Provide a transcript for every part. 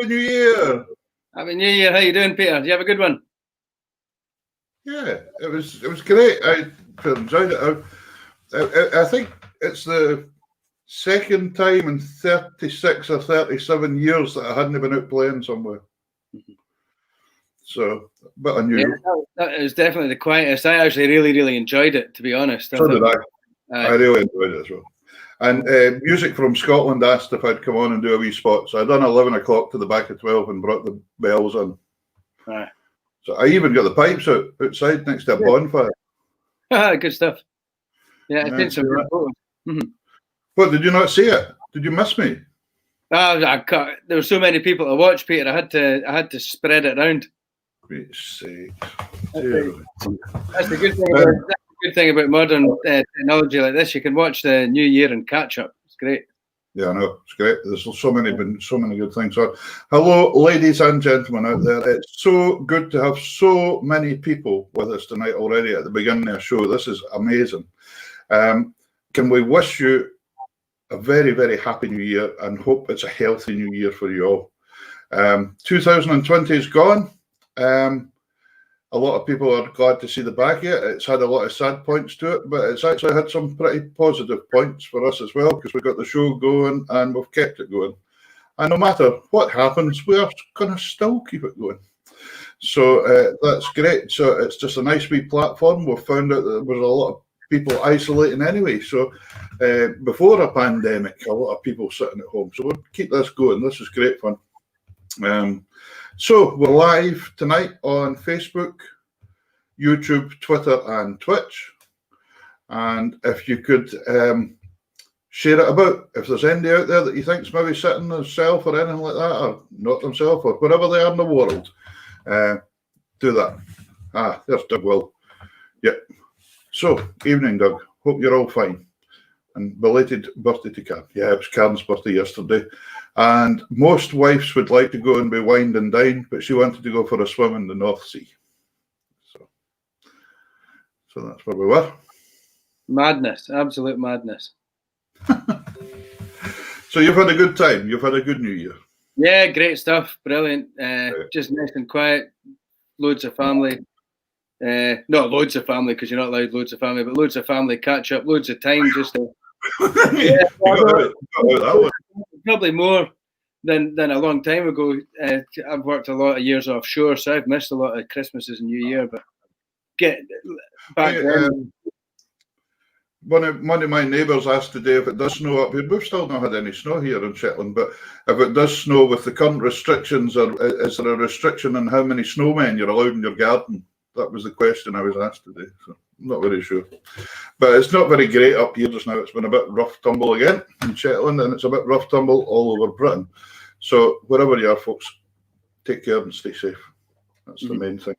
Happy New Year. Happy New Year. How you doing, Peter? Did you have a good one? Yeah, it was great. I enjoyed it. I think it's the second time in 36 or 37 years that I hadn't been out playing somewhere. So, a bit unusual. Yeah, that was definitely the quietest. I actually really enjoyed it, to be honest. So did I. I really enjoyed it as well. And Music from Scotland asked if I'd come on and do a wee spot. So I done 11 o'clock to the back of 12 and brought the bells on. Aye. So I even got the pipes outside next to a bonfire. Good stuff. Yeah, it's been some good photos. What, did you not see it? Did you miss me? There were so many people to watch, Peter. I had to spread it around. Great sake. That's the good thing. That's the good thing about modern technology like this. You can watch the New Year and catch up. It's great. Yeah, I know. It's great. There's been so many good things on. Hello, ladies and gentlemen out there. It's so good to have so many people with us tonight already at the beginning of the show. This is amazing. Can we wish you a very happy New Year and hope it's a healthy New Year for you all. 2020 is gone. A lot of people are glad to see the back of it. It's had a lot of sad points to it, but it's actually had some pretty positive points for us as well, because we've got the show going and we've kept it going. And no matter what happens, we're going to still keep it going. So that's great. So it's just a nice wee platform. We've found out that there was a lot of people isolating anyway. So before a pandemic, a lot of people sitting at home. So we'll keep this going. This is great fun. So we're live tonight on Facebook, YouTube, Twitter, and Twitch. And if you could share it about, if there's anybody out there that you think's maybe sitting themselves or anything like that, or not themselves, or wherever they are in the world, do that. There's Doug Will. Yep. So, evening, Doug. Hope you're all fine. And belated birthday to Karen. Yeah, it was Karen's birthday yesterday. And most wives would like to go and be wined and dined, but she wanted to go for a swim in the North Sea. So that's where we were. Madness, absolute madness. So you've had a good time. You've had a good New Year. Yeah, great stuff. Brilliant. Just nice and quiet. Loads of family. Not loads of family, because you're not allowed loads of family, but loads of family catch up. Loads of time just to. Probably more than a long time ago. I've worked a lot of years offshore, so I've missed a lot of Christmases and New Year. But get back then. One of my neighbours asked today if it does snow up here. We've still not had any snow here in Shetland, but if it does snow with the current restrictions, or is there a restriction on how many snowmen you're allowed in your garden? That was the question I was asked today. So I'm not very sure. But it's not very great up here just now. It's been a bit rough tumble again in Shetland, and it's a bit rough tumble all over Britain. So wherever you are, folks, take care and stay safe. That's the main thing.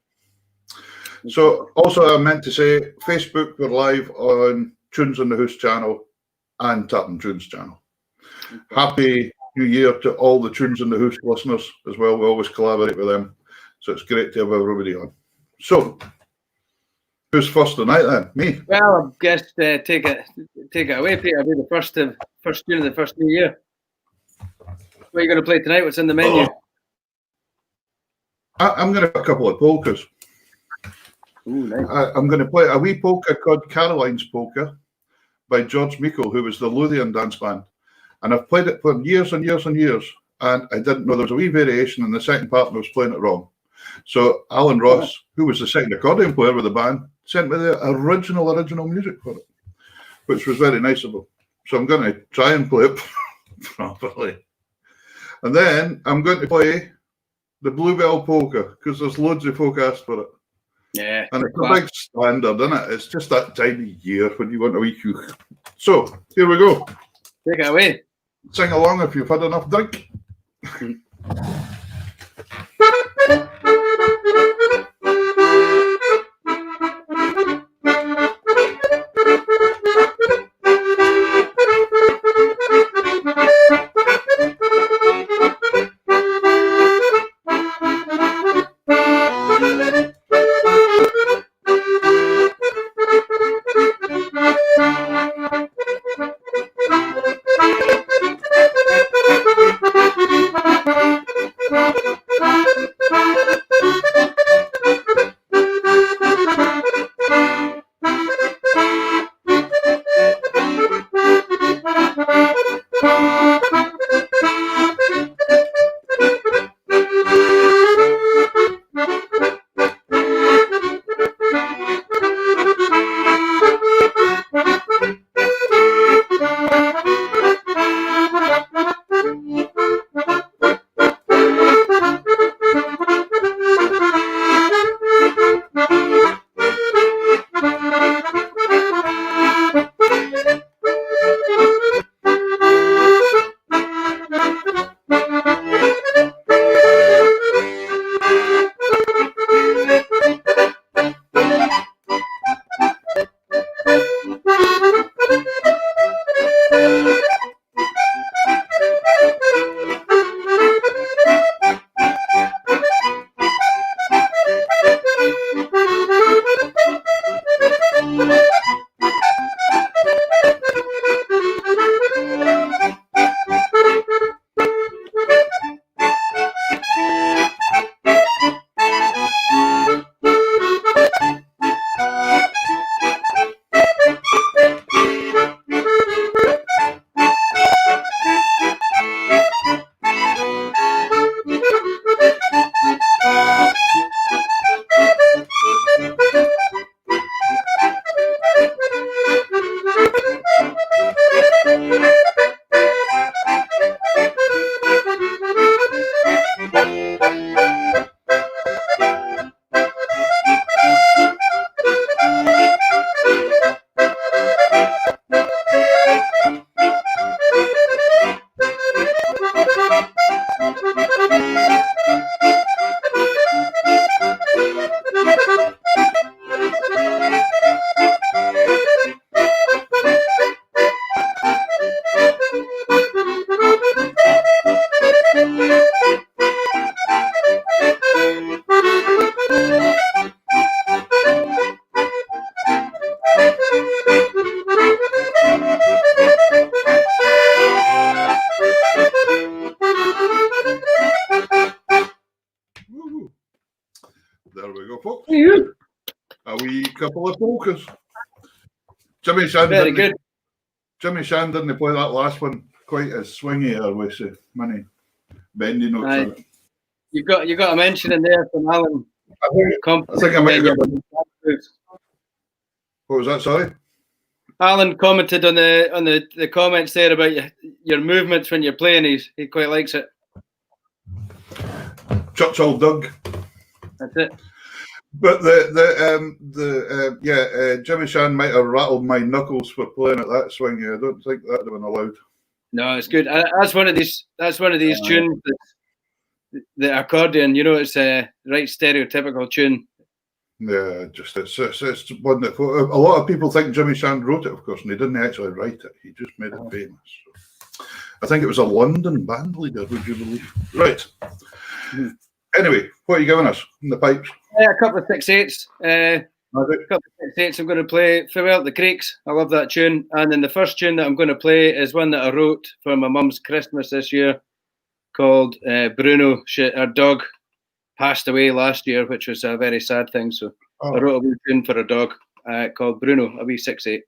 So also I meant to say, Facebook, we're live on Tunes in the House channel and Tartan Tunes channel. Happy New Year to all the Tunes in the House listeners as well. We always collaborate with them. So it's great to have everybody on. So, who's first tonight then? Me? Well, I guess take it away, Peter. I'll be the first tune of the first New Year. What are you going to play tonight? What's in the menu? I'm going to have a couple of polkas. Ooh, nice. I'm going to play a wee polka called Caroline's Polka by George Meikle, who was the Lothian dance band. And I've played it for years and years and years, and I didn't know there was a wee variation, and the second partner was playing it wrong. So Alan Ross, who was the second accordion player with the band, sent me the original music for it, which was very nice of him. So I'm going to try and play it properly. And then I'm going to play the Bluebell Polka, because there's loads of folk asked for it. Yeah. And it's a big standard, isn't it? It's just that time of year when you want a wee cue. So, here we go. Take it away. Sing along if you've had enough drink. There we go, folks. A wee couple of polkas. Jimmy Shan didn't play that last one quite as swingy or with so many bendy notes on it. You got a mention in there from Alan. I think I might have got. What was that? Sorry. Alan commented on the comments there about your movements when you're playing. He quite likes it. Churchill Doug. That's it. But Jimmy Shan might have rattled my knuckles for playing at that swingy. I don't think that'd have been allowed. No, it's good. That's one of these tunes. The accordion, it's a right stereotypical tune. Yeah, just it's one that a lot of people think Jimmy Shan wrote it, of course, and he didn't actually write it. He just made it famous. So I think it was a London band leader, would you believe? Right. Anyway, what are you giving us in the pipes? A couple of 6/8s. A couple of 6/8s I'm going to play. Farewell to the Creeks. I love that tune. And then the first tune that I'm going to play is one that I wrote for my mum's Christmas this year, called Bruno. Our dog passed away last year, which was a very sad thing. So I wrote a wee tune for a dog called Bruno, a wee 6/8.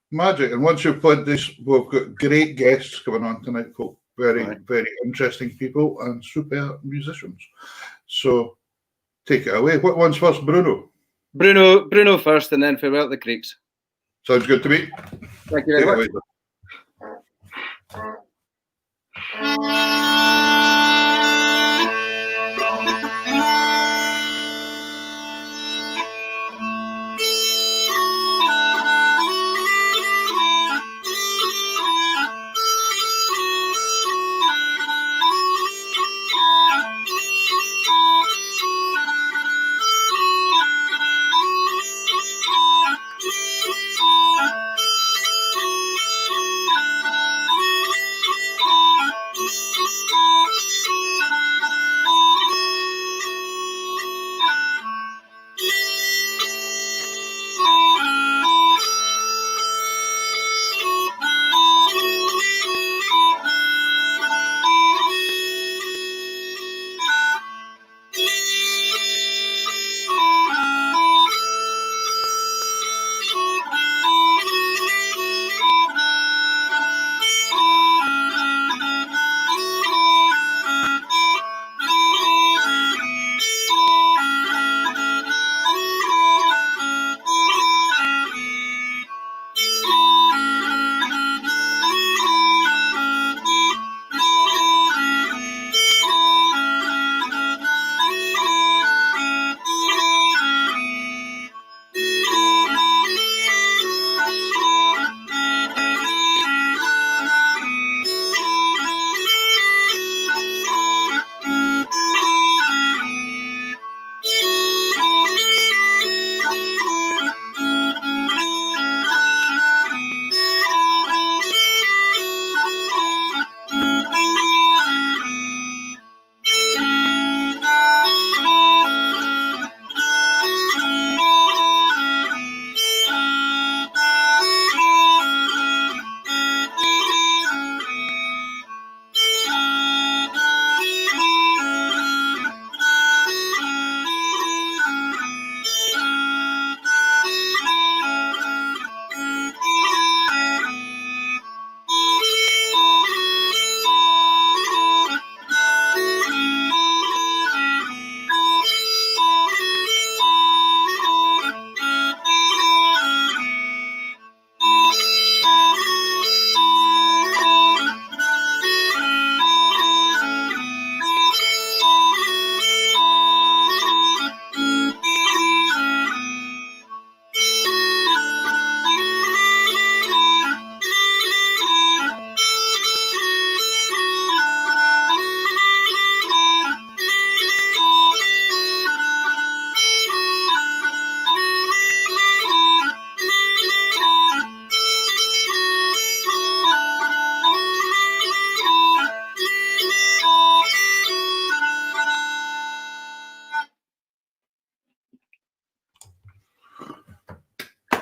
Magic. And once you've played this, we've got great guests coming on tonight, folks. Very, very interesting people and super musicians. So take it away. What one's first, Bruno? Bruno first, and then Farewell to the Creeks. Sounds good to me. Thank you very much. Thank you.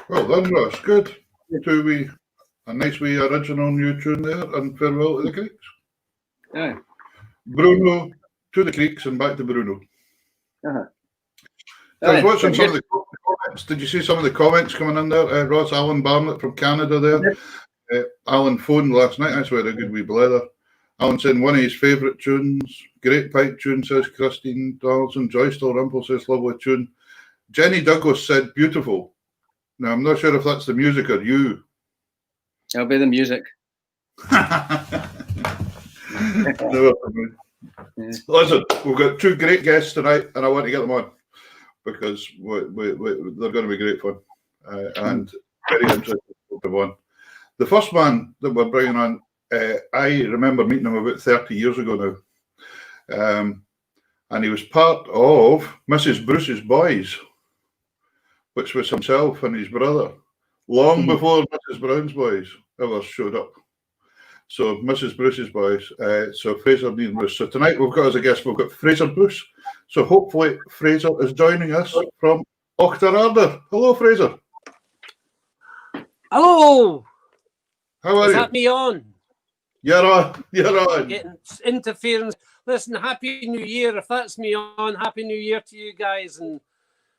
Well done, Ross. Good. A nice wee original new tune there, and farewell to the Creeks. Aye. Bruno to the Creeks and back to Bruno. Uh-huh. I was watching some of the comments. Did you see some of the comments coming in there? Ross, Alan Barnett from Canada there. Alan phoned last night. I swear, a good wee blether. Alan saying one of his favourite tunes. Great pipe tune, says Christine Donaldson. Joyce Dalrymple says lovely tune. Jenny Douglas said beautiful. Now, I'm not sure if that's the music or you. It'll be the music. Listen, we've got two great guests tonight, and I want to get them on because they're going to be great fun and very interesting to have on. The first man that we're bringing on, I remember meeting him about 30 years ago now, and he was part of Mrs. Bruce's Boys, which was himself and his brother, long before Mrs. Brown's Boys ever showed up. So Mrs. Bruce's Boys, so Fraser Neil Bruce. So tonight we've got as a guest, we've got Fraser Bruce. So hopefully Fraser is joining us from Auchterarder. Hello, Fraser. Hello. How are you? Is that me on? You're on. You're on. Getting interference. Listen, Happy New Year. If that's me on, Happy New Year to you guys and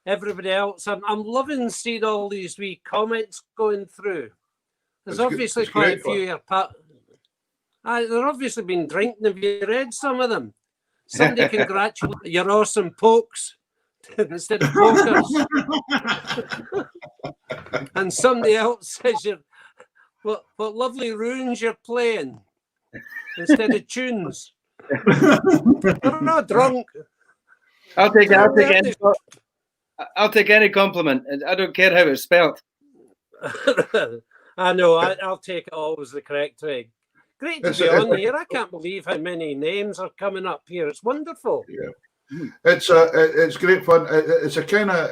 everybody else. I'm loving seeing all these wee comments going through. There's obviously quite a few here. They're obviously been drinking. Have you read some of them? Somebody congratulate you're awesome pokes instead of pokers. And somebody else says what lovely runes you're playing instead of tunes. They're not drunk. I'll take any compliment. I don't care how it's spelled. I know. I'll take it always the correct way. Great to be on here. I can't believe how many names are coming up here. It's wonderful. Yeah, it's great fun. It's a kind of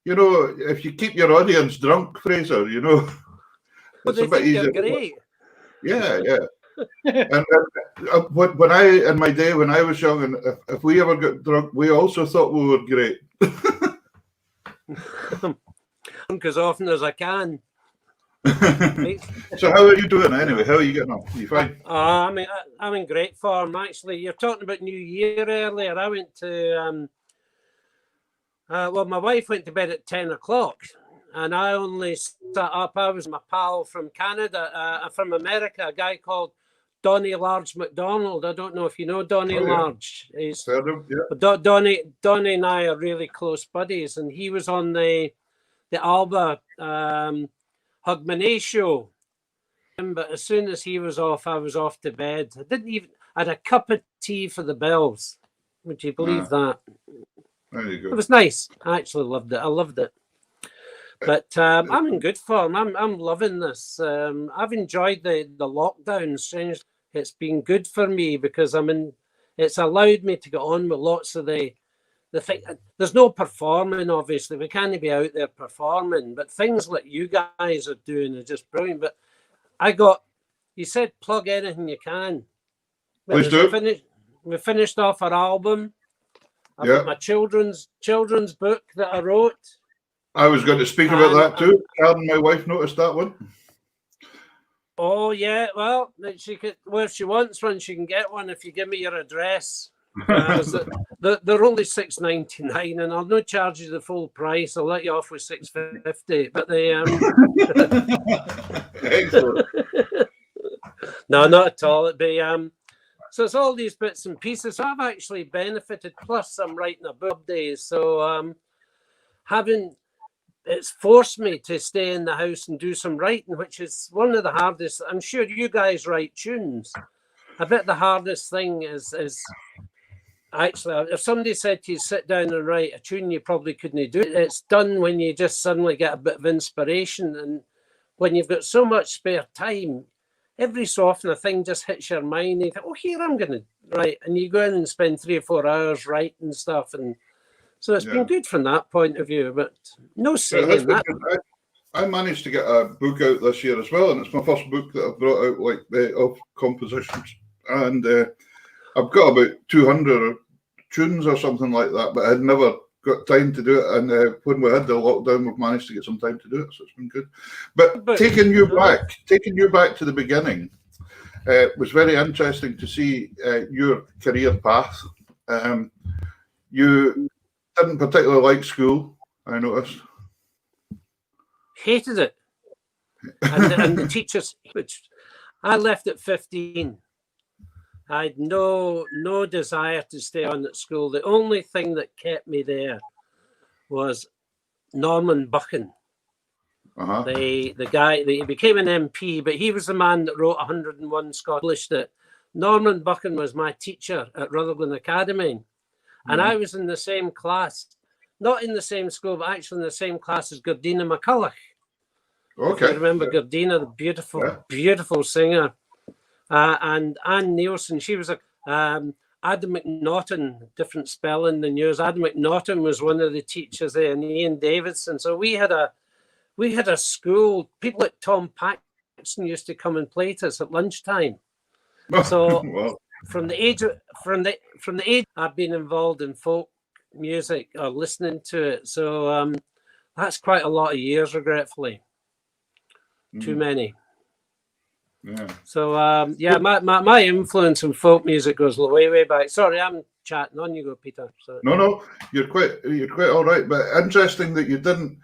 if you keep your audience drunk, Fraser, It's a bit easier. Great. Yeah. And when in my day when I was young, and if we ever got drunk, we also thought we were great. Drunk as often as I can. So how are you doing anyway? How are you getting on? Are you fine? I'm in great form actually. You're talking about New Year earlier. I went to my wife went to bed at 10 o'clock and I only sat up. I was my pal from Canada, from America, a guy called Donnie Large McDonald. I don't know if you know Donnie Large. He's Donnie and I are really close buddies, and he was on the Alba Hogmanay show. But as soon as he was off, I was off to bed. I had a cup of tea for the bells. Would you believe that? There you go. It was nice. I actually loved it. I loved it. But I'm in good form. I'm loving this. I've enjoyed the lockdown. Strange. It's been good for me because it's allowed me to get on with lots of the thing. There's no performing, obviously. We can't be out there performing, but things like you guys are doing are just brilliant. But you said plug anything you can. Please do. We finished off our album. I've got my children's book that I wrote. I was going to speak about that too. Karen, my wife, noticed that one. Oh yeah, well, if she wants one, she can get one if you give me your address. They're only $6.99, and I'll not charge you the full price. I'll let you off with $6.50. But they Excellent. No, not at all. It'd be so it's all these bits and pieces. So I've actually benefited. Plus, I'm writing a book days, so it's forced me to stay in the house and do some writing, which is one of the hardest. I'm sure you guys write tunes. I bet the hardest thing is actually, if somebody said to you, sit down and write a tune, you probably couldn't do it. It's done when you just suddenly get a bit of inspiration. And when you've got so much spare time, every so often a thing just hits your mind. And you think, oh, here, I'm going to write. And you go in and spend 3 or 4 hours writing stuff. And so it's been good from that point of view, but no saying that. I managed to get a book out this year as well, and it's my first book that I've brought out of compositions. And I've got about 200 tunes or something like that, but I had never got time to do it, and when we had the lockdown, we've managed to get some time to do it, so it's been good. But taking you back to the beginning, it was very interesting to see your career path. You didn't particularly like school, I noticed. Hated it. And the teachers, which I left at 15. I had no desire to stay on at school. The only thing that kept me there was Norman Buchan. The guy, he became an MP, but he was the man that wrote 101 Scottish. That Norman Buchan was my teacher at Rutherglen Academy. And I was in the same class, not in the same school, but actually in the same class as Gardina McCulloch. Okay. I remember Gardina, the beautiful singer. And Anne Nielsen, she was Adam McNaughton, different spelling than yours. Adam McNaughton was one of the teachers there, and Ian Davidson. So we had a school. People like Tom Paxton used to come and play to us at lunchtime. So wow. from the age I've been involved in folk music or listening to it. So that's quite a lot of years, regretfully. Too many. Yeah. So my influence in folk music goes way back. Sorry, I'm chatting on. You go, Peter. So, no, you're quite all right. But interesting that you didn't,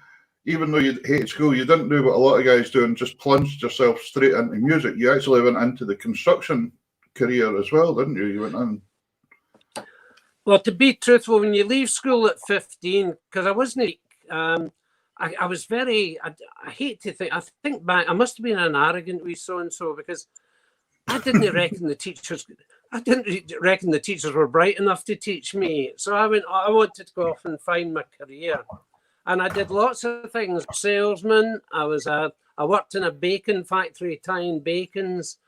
even though you hated school, you didn't do what a lot of guys do and just plunged yourself straight into music. You actually went into the construction career as well, didn't you? You went in. Well, to be truthful, when you leave school at 15, because I wasn't. I was very, I hate to think, I think back, I must have been an arrogant wee so-and-so because I didn't reckon the teachers were bright enough to teach me. So I wanted to go off and find my career. And I did lots of things. Salesman, I worked in a bacon factory tying bacons.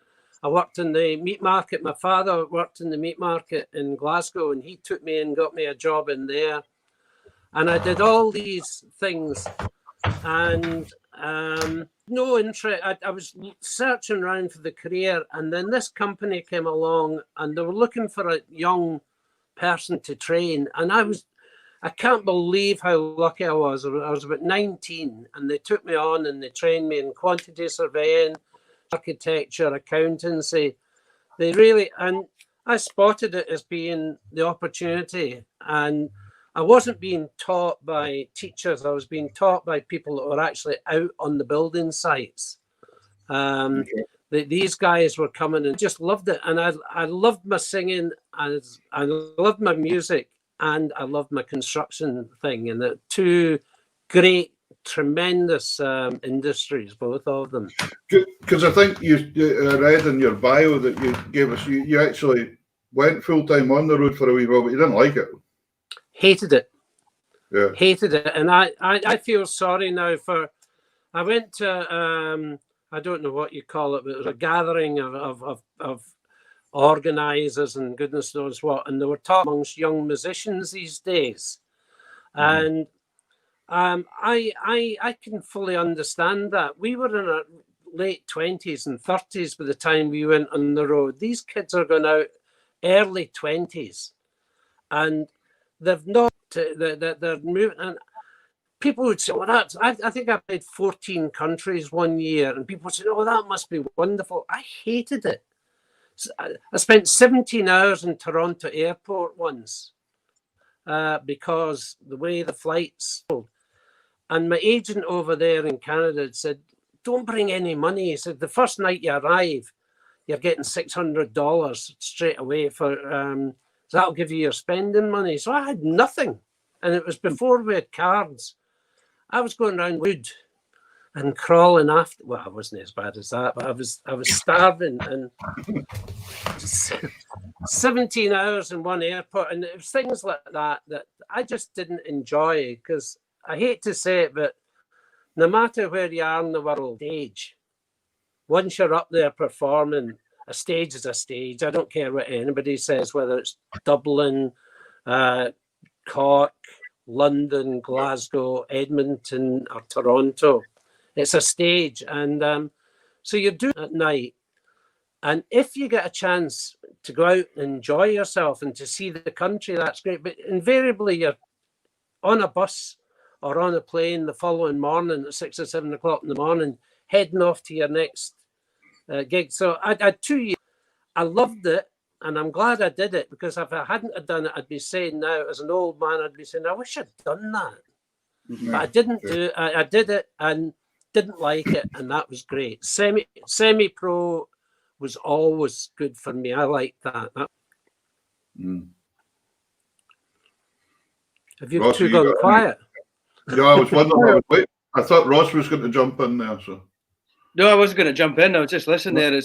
I worked in the meat market. My father worked in the meat market in Glasgow and he took me and got me a job in there. And I did all these things and no interest. I was searching around for the career and then this company came along and they were looking for a young person to train. And I can't believe how lucky I was. I was about 19 and they took me on and they trained me in quantity surveying, architecture, accountancy. And I spotted it as being the opportunity. And I wasn't being taught by teachers. I was being taught by people that were actually out on the building sites. These guys were coming and just loved it. And I loved my singing, and I loved my music, and I loved my construction thing. And the two great, tremendous industries, both of them. Because I think you read in your bio that you gave us, you actually went full-time on the road for a wee while, but you didn't like it. Hated it. Yeah. Hated it. And I feel sorry now I went to, I don't know what you call it, but it was a gathering of organisers and goodness knows what. And they were talking amongst young musicians these days. And I can fully understand that. We were in our late 20s and 30s by the time we went on the road. These kids are going out early 20s. And they've not, they're moving, and people would say, well, I think I played 14 countries one year, and people would say, oh, that must be wonderful. I hated it. I spent 17 hours in Toronto airport once because the way the flights, and my agent over there in Canada had said, don't bring any money. He said, the first night you arrive, you're getting $600 straight away for, so that'll give you your spending money. So I had nothing. And it was before we had cards. I was going around wood and crawling after. Well, I wasn't as bad as that, but I was starving and 17 hours in one airport. And it was things like that I just didn't enjoy because I hate to say it, but no matter where you are in the world, stage, once you're up there performing, a stage is a stage. I don't care what anybody says, whether it's Dublin, Cork, London, Glasgow, Edmonton, or Toronto. It's a stage. And so you're doing it at night. And if you get a chance to go out and enjoy yourself and to see the country, that's great. But invariably, you're on a bus or on a plane the following morning at 6 or 7 o'clock in the morning, heading off to your next gig. So I had 2 years. I loved it, and I'm glad I did it, because if I hadn't have done it, I'd be saying now, as an old man, I'd be saying, I wish I'd done that. Yeah. But I didn't do it. I did it and didn't like it, and that was great. Semi-pro was always good for me. I liked that. Have you Ross, two gone quiet? Yeah, I was wondering. I thought Ross was going to jump in there. So. No, I wasn't going to jump in. I was just listening there.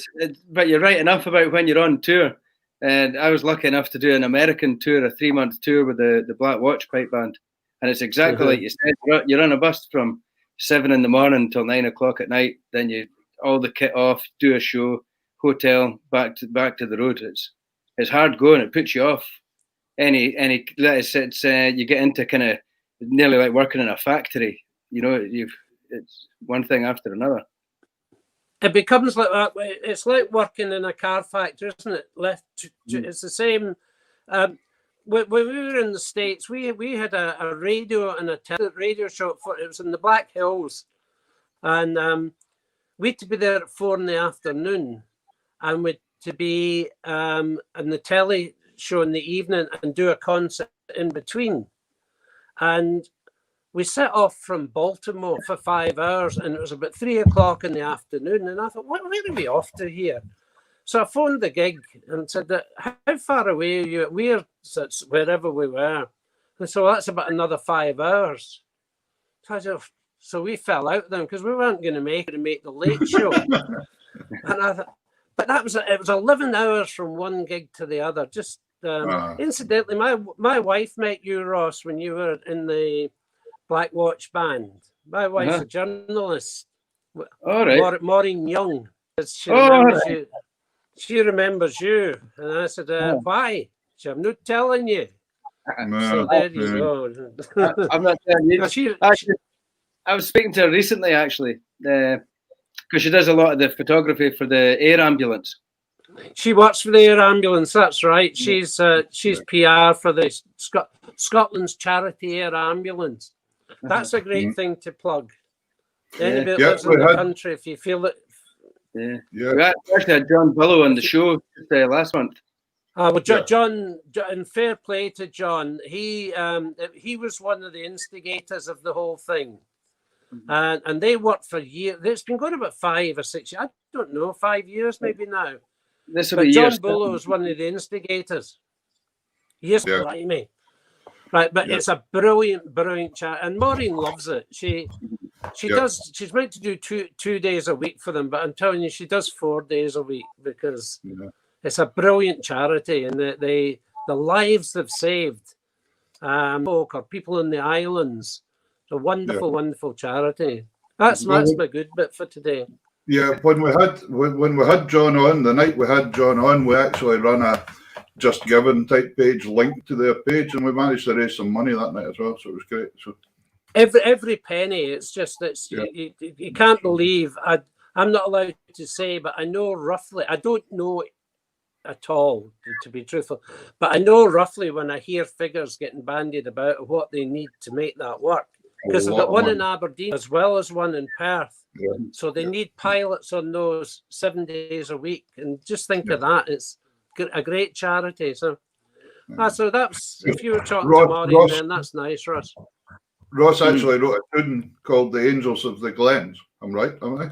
But you're right enough about when you're on tour. And I was lucky enough to do an American tour, a 3-month tour with the Black Watch Pipe Band. And it's exactly like you said. You're on a bus from 7 in the morning till 9 o'clock at night. Then you all the kit off, do a show, hotel, back to the road. It's hard going. It puts you off any. It's you get into kind of nearly like working in a factory. You know, it's one thing after another. It becomes like that. It's like working in a car factory, isn't it? It's the same. When we were in the States, we had a radio and a radio show. It was in the Black Hills, and we had to be there at 4 in the afternoon, and we had to be in the telly show in the evening and do a concert in between. And we set off from Baltimore for 5 hours, and it was about 3 o'clock in the afternoon. And I thought, where are we off to here? So I phoned the gig and said, how far away are you? We're wherever we were. And so that's about another 5 hours. So we fell out then, because we weren't going to make the late show. And I thought, but it was 11 hours from one gig to the other. Just incidentally, my wife met you, Ross, when you were in the Black Watch Band. My wife's a journalist. All right. Maureen Young. She remembers you. And I said, why? She said, I'm not telling you. So there you go. I'm not telling you. I was speaking to her recently, actually, because she does a lot of the photography for the air ambulance. She works for the air ambulance. That's right. She's PR for the Scotland's charity air ambulance. That's a great thing to plug. Anybody that lives in the country, if you feel it. Yeah. We actually had John Billow on the show last month. John, and fair play to John. He was one of the instigators of the whole thing. And they worked for years. It's been going about 5 or 6 years. I don't know, 5 years maybe now. But John Billow was one of the instigators. Yes, blimey. Right, but it's a brilliant chat, and Maureen loves it. She does. She's meant to do two days a week for them, but I'm telling you, she does 4 days a week, because it's a brilliant charity, and the lives they've saved, folk or people in the islands. It's a wonderful charity. That's my good bit for today. Yeah, when we had John on, the night we had John on, we actually ran a Just Giving type page linked to their page, and we managed to raise some money that night as well, so it was great. So every penny, it's just you can't believe. I'm not allowed to say, but I know roughly. I don't know at all, to be truthful, but I know roughly when I hear figures getting bandied about of what they need to make that work. Because they've got one in Aberdeen as well as one in Perth. Yeah. So they need pilots on those 7 days a week. And just think of that. It's a great charity. So that's, if you were talking to Maureen, then that's nice, Ross. Ross actually wrote a tune called The Angels of the Glens. I'm right, am I?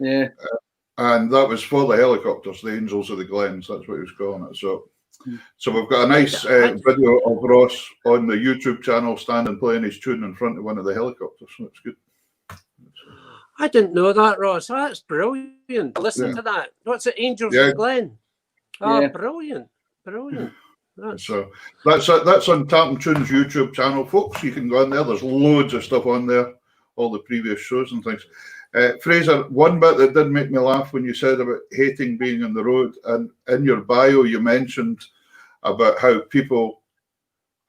Yeah. And that was for the helicopters, The Angels of the Glens. That's what he was calling it. So we've got a nice video of Ross on the YouTube channel standing playing his tune in front of one of the helicopters. So that's good. I didn't know that, Ross. That's brilliant. Listen to that. What's it, Angels of Glen? Oh, brilliant. So that's on Tartan Tunes YouTube channel, folks. You can go on there. There's loads of stuff on there, all the previous shows and things. Fraser, one bit that did make me laugh when you said about hating being on the road, and in your bio you mentioned about how people,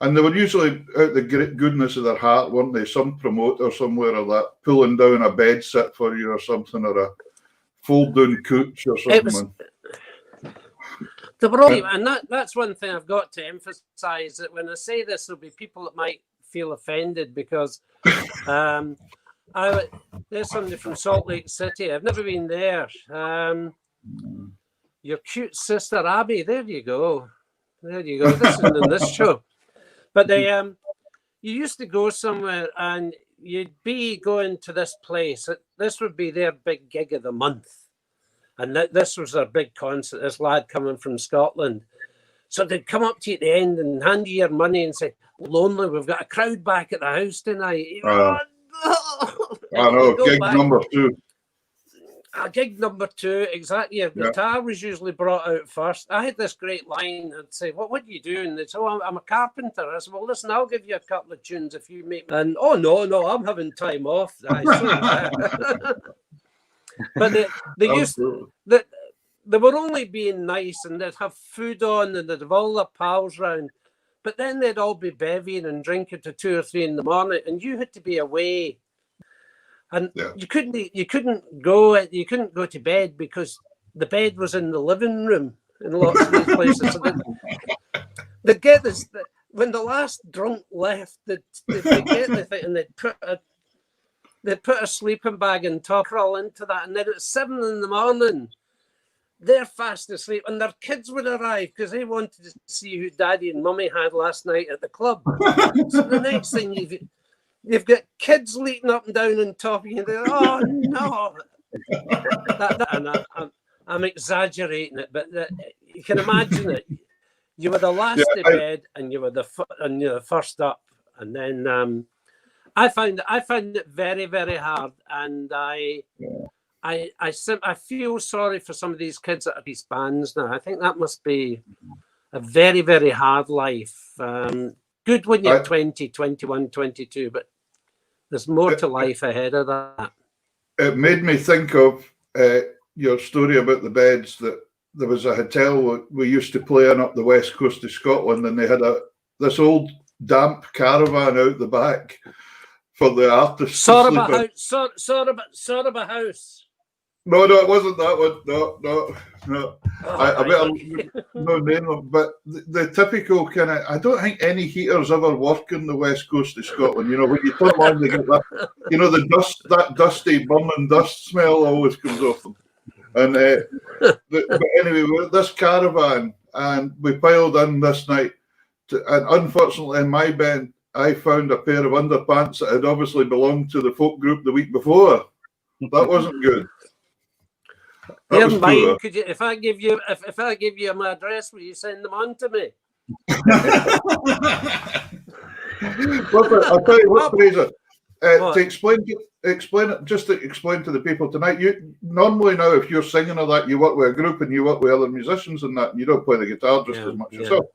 and they were usually out the goodness of their heart, weren't they? Some promoter somewhere or that, pulling down a bed set for you or something, or a fold down couch or something. And that's one thing I've got to emphasise, that when I say this, there'll be people that might feel offended because there's somebody from Salt Lake City. I've never been there. Your cute sister Abby. There you go. There you go. This isn't in this show. But you used to go somewhere and you'd be going to this place. This would be their big gig of the month. And this was their big concert, this lad coming from Scotland. So they'd come up to you at the end and hand you your money and say, "Lonely, we've got a crowd back at the house tonight." I know, gig number 2. Gig number 2, exactly. Your guitar was usually brought out first. I had this great line. I'd say, what are you doing? They'd say, "Oh, I'm a carpenter." I said, "Well, listen, I'll give you a couple of tunes if you make me." And, "Oh, no, I'm having time off." But they were only being nice, and they'd have food on and they'd have all their pals round. But then they'd all be bevying and drinking to 2 or 3 in the morning, and you had to be away. And you couldn't go to bed because the bed was in the living room in lots of these places. So they'd get this, when the last drunk left, they'd get the thing and they'd put a sleeping bag and top roll into that, and then at 7 in the morning, they're fast asleep, and their kids would arrive because they wanted to see who Daddy and Mummy had last night at the club. So the next thing you've got kids leaping up and down on top of you. They're, "Oh no!" I'm exaggerating it, but you can imagine it. You were the last to bed, and you were the first up, and then I found it very, very hard, and I feel sorry for some of these kids that are these bands now. I think that must be a very, very hard life. Good when you're 20, 21, 22, but there's more to life ahead of that. It made me think of your story about the beds, that there was a hotel we used to play in up the west coast of Scotland, and they had this old damp caravan out the back for the artists. Sort of a house. No, it wasn't that one. No. I better no name them. But the typical kind of, I don't think any heaters ever work on the west coast of Scotland. You know, when you turn on, they get that, the dust, that dusty burning dust smell always comes off them. And but anyway, we're at this caravan, and we piled in this night. And unfortunately, in my bed, I found a pair of underpants that had obviously belonged to the folk group the week before. That wasn't good. They're mine. Could you, if I give you my address, will you send them on to me? I'll tell you what, Fraser. To explain to the people tonight, you normally now, if you're singing or that, you work with a group and you work with other musicians and that, and you don't play the guitar just as much yourself.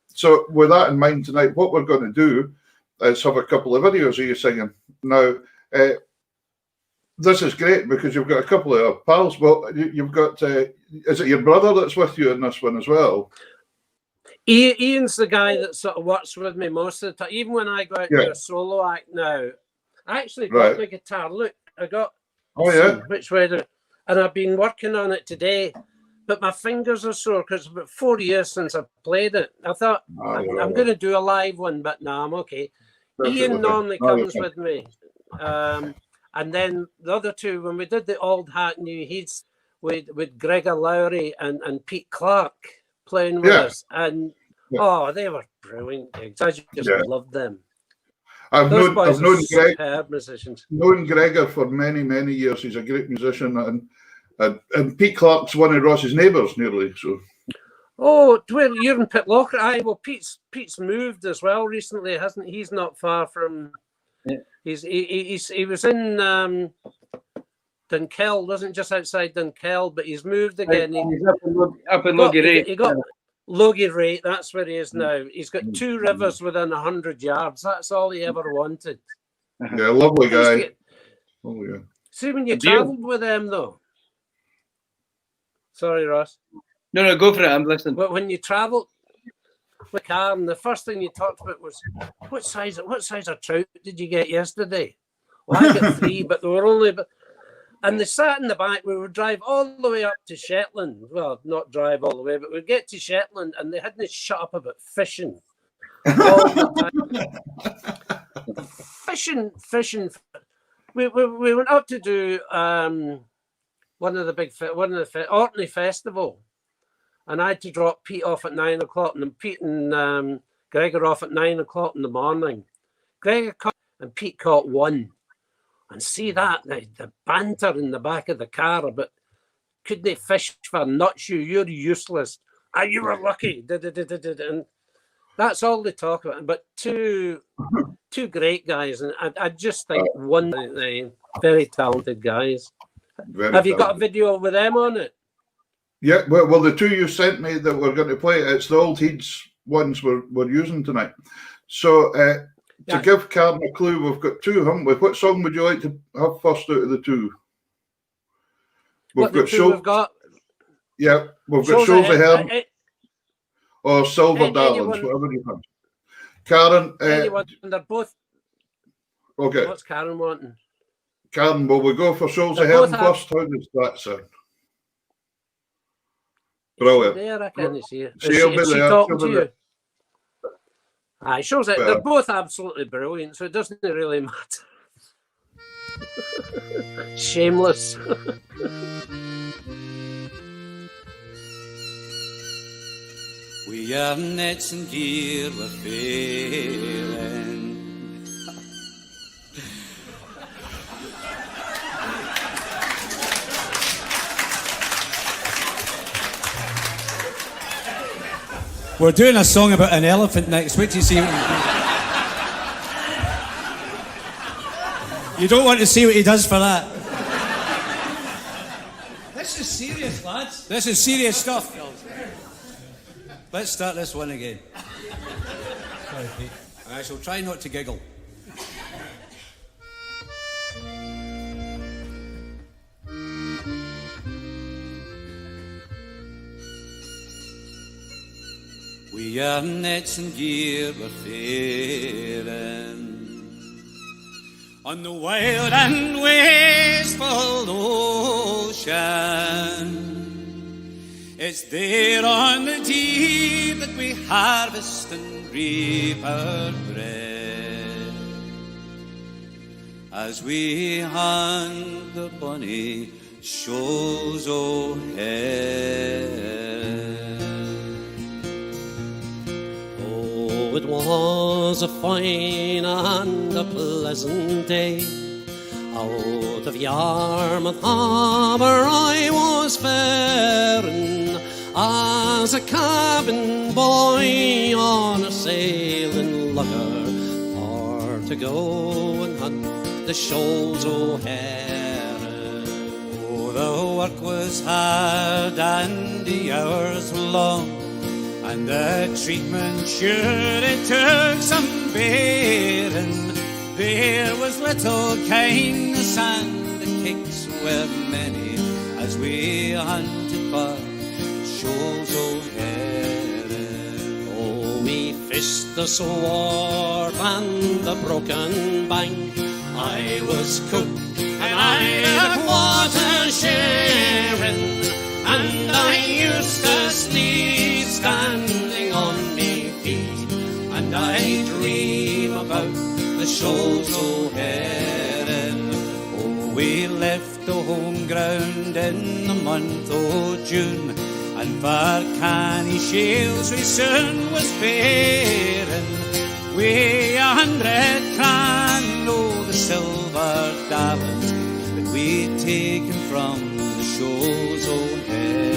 So with that in mind tonight, what we're going to do is have a couple of videos of you singing. Now, this is great because you've got a couple of pals. Well, you've got, is it your brother that's with you in this one as well? Ian's the guy that sort of works with me most of the time. Even when I go out to a solo act now, I actually got my guitar. Look, I got which way and I've been working on it today, but my fingers are sore because it's about 4 years since I played it. I thought I'm going to do a live one, but no, I'm okay. Ian normally comes with me. And then the other two, when we did the Old Hat New Heats with Gregor Lowry and Pete Clark playing with us, and they were brilliant gigs. I just loved them. I've known musicians. Known Gregor for many, many years. He's a great musician, and Pete Clark's one of Ross's neighbours nearly. So. Oh, you're in Pitlochry. Aye, well, Pete's moved as well recently, hasn't he? He's not far from. Yeah. He was in Dunkeld, wasn't just outside Dunkeld, but he's moved again. He's up in Logie Ray. He got Logie Ray. That's where he is now. He's got 2 rivers within 100 yards. That's all he ever wanted. Yeah, lovely guy. See, when you travelled with them, though. Sorry, Ross. No, go for it. I'm listening. But when you travelled with car, and the first thing you talked about was what size of trout did you get yesterday? Well, I got 3, but they were only. And they sat in the back. We would drive all the way up to Shetland. Well, not drive all the way, but we'd get to Shetland, and they hadn't shut up about fishing all the time. fishing. We went up to do one of the Orkney Festival, and I had to drop Pete off at 9 o'clock, and Pete and Gregor off at 9 o'clock in the morning. Gregor caught and Pete caught one, and see that the banter in the back of the car about couldn't they fish for nuts? You're useless. Ah, you were lucky. And that's all they talk about. But two great guys, and I just think one very talented guys. Have you got a video with them on it? Yeah, well, the two you sent me that we're going to play, it's the Old Heeds ones we're using tonight. So to give Karen a clue, we've got two, haven't we? What song would you like to have first out of the two? We've got Shoals Ahead or Silver Darlings, whatever you want. Karen, they're both. Okay. What's Karen wanting? Karen, will we go for Shoals Ahead first? How does that sound? Brilliant. There, I can't see it. She'll be she there. talking to you? It shows that they're both absolutely brilliant, so it doesn't really matter. Shameless. We have nets and gear, we're failing. We're doing a song about an elephant next week. You see, you don't want to see what he does for that. This is serious, lads. This is serious stuff. Let's start this one again. Sorry, Pete. I shall try not to giggle. We have nets and gear, we're faring on the wild and wasteful ocean. It's there on the deep that we harvest and reap our bread, as we hunt the bonny shoals o'head. Oh, it was a fine and a pleasant day. Out of Yarmouth Harbour I was faring as a cabin boy on a sailing lugger, for to go and hunt the shoals o'Hare. Oh, the work was hard and the hours long, and the treatment sure it took some bearing. There was little kindness and the kicks were many as we hunted for shoals o'Hare. Oh, we fished the sword and the broken bank. I was cook and I had water sharing, and I used to sleep standing on me feet, and I dream about the shoals o'Hare. Oh, we left the home ground in the month of June, and for canny shields we soon was faring. We 100 cran, oh, the silver darlings that we'd taken from the shoals o'Hare.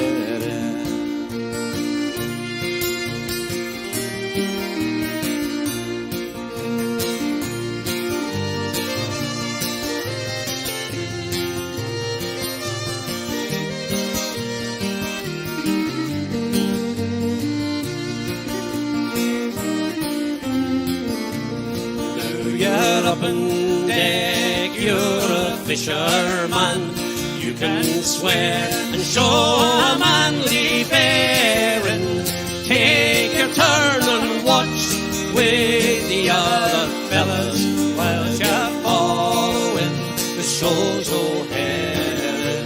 Up and deck, you're a fisherman. You can swear and show a manly bearing. Take your turn and watch with the other fellas while you're following the shoals o'Hare.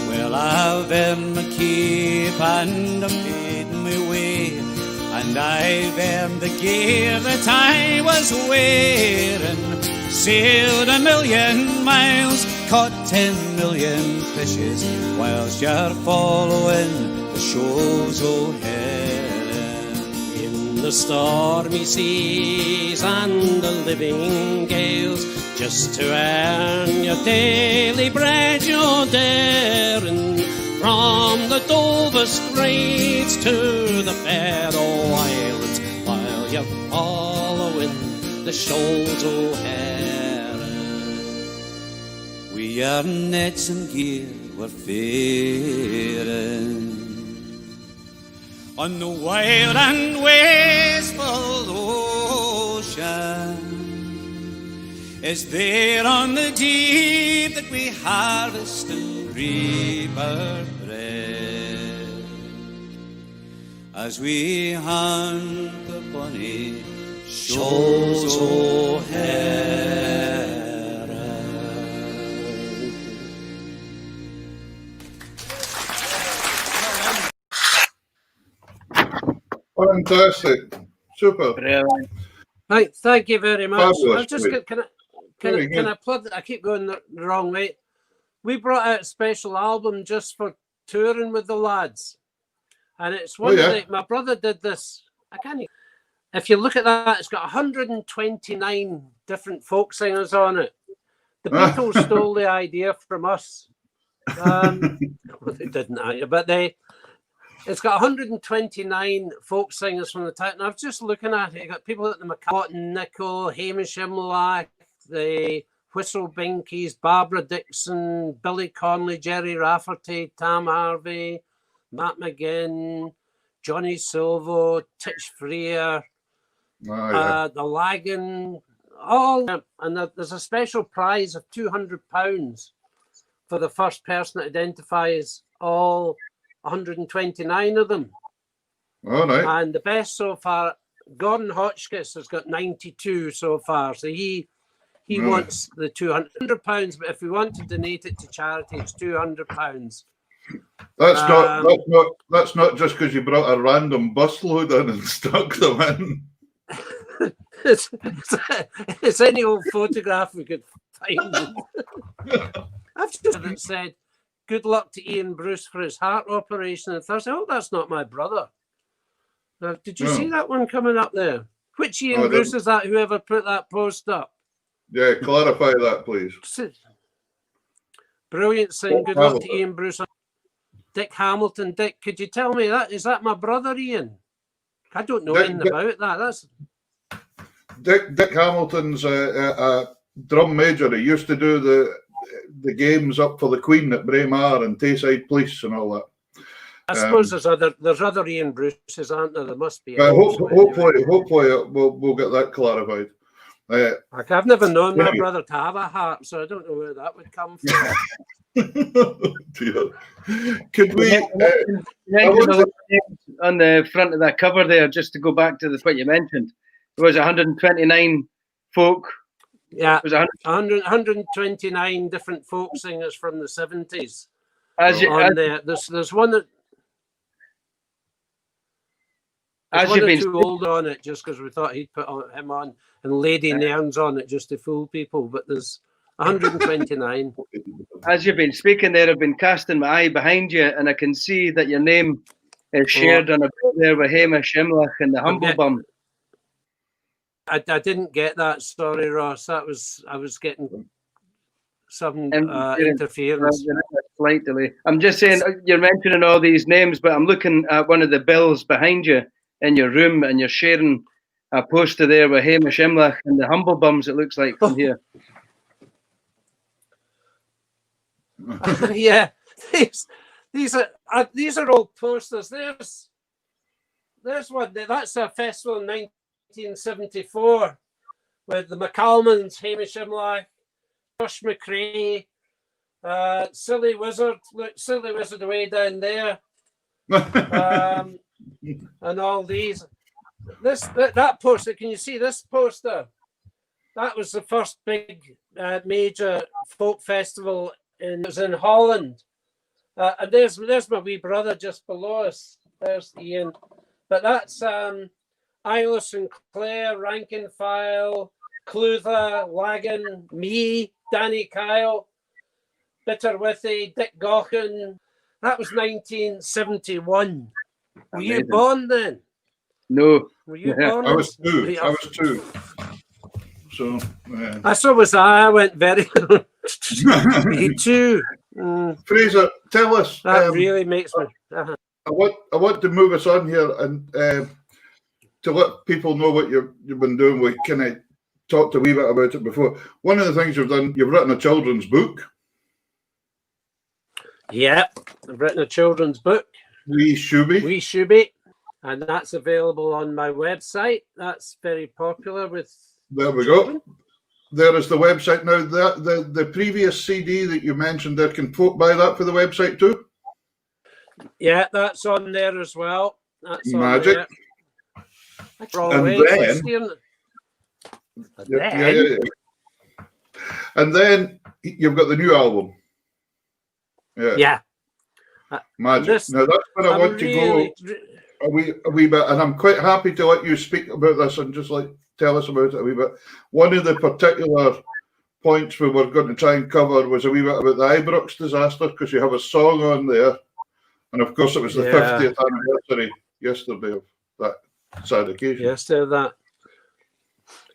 Well, I've them a keep and I'm fading my way, and I I've earned the gear that I was wearing, sailed 1,000,000 miles, caught 10,000,000 fishes, whilst you're following the shoals o'Heron. In the stormy seas and the living gales, just to earn your daily bread you're daring, from the Dover Straits to the Faroe Islands, while you're following the shoals o'Heron. We are nets and gear were faring on the wild and wasteful ocean. It's there on the deep that we harvest and reap our bread, as we hunt the bonny shoals o'Heron. Fantastic. Super. Brilliant. Right, thank you very much. Fabulous, I've just great. can Very I good. plug? I keep going the wrong way. We brought out a special album just for touring with the lads, and it's one yeah. that my brother did this. I can't. If you look at that, it's got 129 different folk singers on it. The Beatles stole the idea from us. Well, they didn't, but it's got 129 folk singers from the time. And I was just looking at it. You got people at the McCartan, Nichol, Hamish Imlach, the Whistle Binkies, Barbara Dixon, Billy Connolly, Jerry Rafferty, Tam Harvey, Matt McGinn, Johnny Silvo, Titch Freer, the Lagan, all. And there's a special prize of £200 for the first person that identifies all 129 of them. All right. And the best so far, Gordon Hotchkiss has got 92 so far. So he wants the £200, but if we want to donate it to charity, it's £200. That's not just because you brought a random busload in and stuck them in. it's any old photograph we could find. I've just said, good luck to Ian Bruce for his heart operation on Thursday. Oh, that's not my brother. Did you see that one coming up there? Which Ian Bruce is that? Whoever put that post up? Yeah, clarify that, please. Brilliant saying. Good luck to Ian Bruce. Dick Hamilton. Dick, could you tell me that? Is that my brother, Ian? I don't know anything about that. That's Dick Hamilton's a drum major. He used to do the games up for the Queen at Braemar and Tayside Police and all that. I suppose there's other Ian Bruces, aren't there? There must be. Hopefully we'll get that clarified. I've never known my brother to have a heart, so I don't know where that would come from. Could we on the front of that cover there, just to go back to what you mentioned, there was 129 folk. Yeah, it was 129 different folk singers from the 70s. There's one that there's one or two old on it, just because we thought he'd put him on, and Lady Nairn's on it just to fool people. But there's 129. As you've been speaking there, I've been casting my eye behind you, and I can see that your name is shared on a bit there with Hamish Imlach and the Humble Bum. I didn't get that. Sorry, Ross. I was getting some interference. Slight delay. I'm just saying you're mentioning all these names, but I'm looking at one of the bills behind you in your room, and you're sharing a poster there with Hamish Imlach and the Humble Bums. It looks like from here. Yeah, these are old posters. There's one. That's a festival in 1974 with the McCalmans, Hamish Imlach, Josh McRae, Silly Wizard. Look, Silly Wizard away down there, and all these. That poster. Can you see this poster? That was the first big major folk festival. It was in Holland, and there's my wee brother just below us. There's Ian, but that's I Isla Sinclair, Rankin File, Clutha, Lagan, me, Danny Kyle, Bitterwithy, Dick Gaughan. That was 1971. Were you Amazing. born then? No. Were you Yeah. born? I was two. Yeah. I was two. So, So was I. I went very. Me too. Fraser, tell us. That really makes me. I want to move us on here and to let people know what you've been doing. We kind of talked a wee bit about it before. One of the things you've done, you've written a children's book. Yeah, I've written a children's book. Wee Shooby. Wee Shooby, and that's available on my website. That's very popular with. There we children. go. There is the website now. The previous CD that you mentioned there, can folk buy that for the website too? Yeah, that's on there as well. That's Magic. On there. And then you've got the new album. Yeah. Magic. Now that's where I want to go a wee bit, and I'm quite happy to let you speak about this and just like tell us about it a wee bit. One of the particular points we were going to try and cover was a wee bit about the Ibrox disaster, because you have a song on there, and of course it was the 50th anniversary yesterday of that sad occasion. Yesterday of that.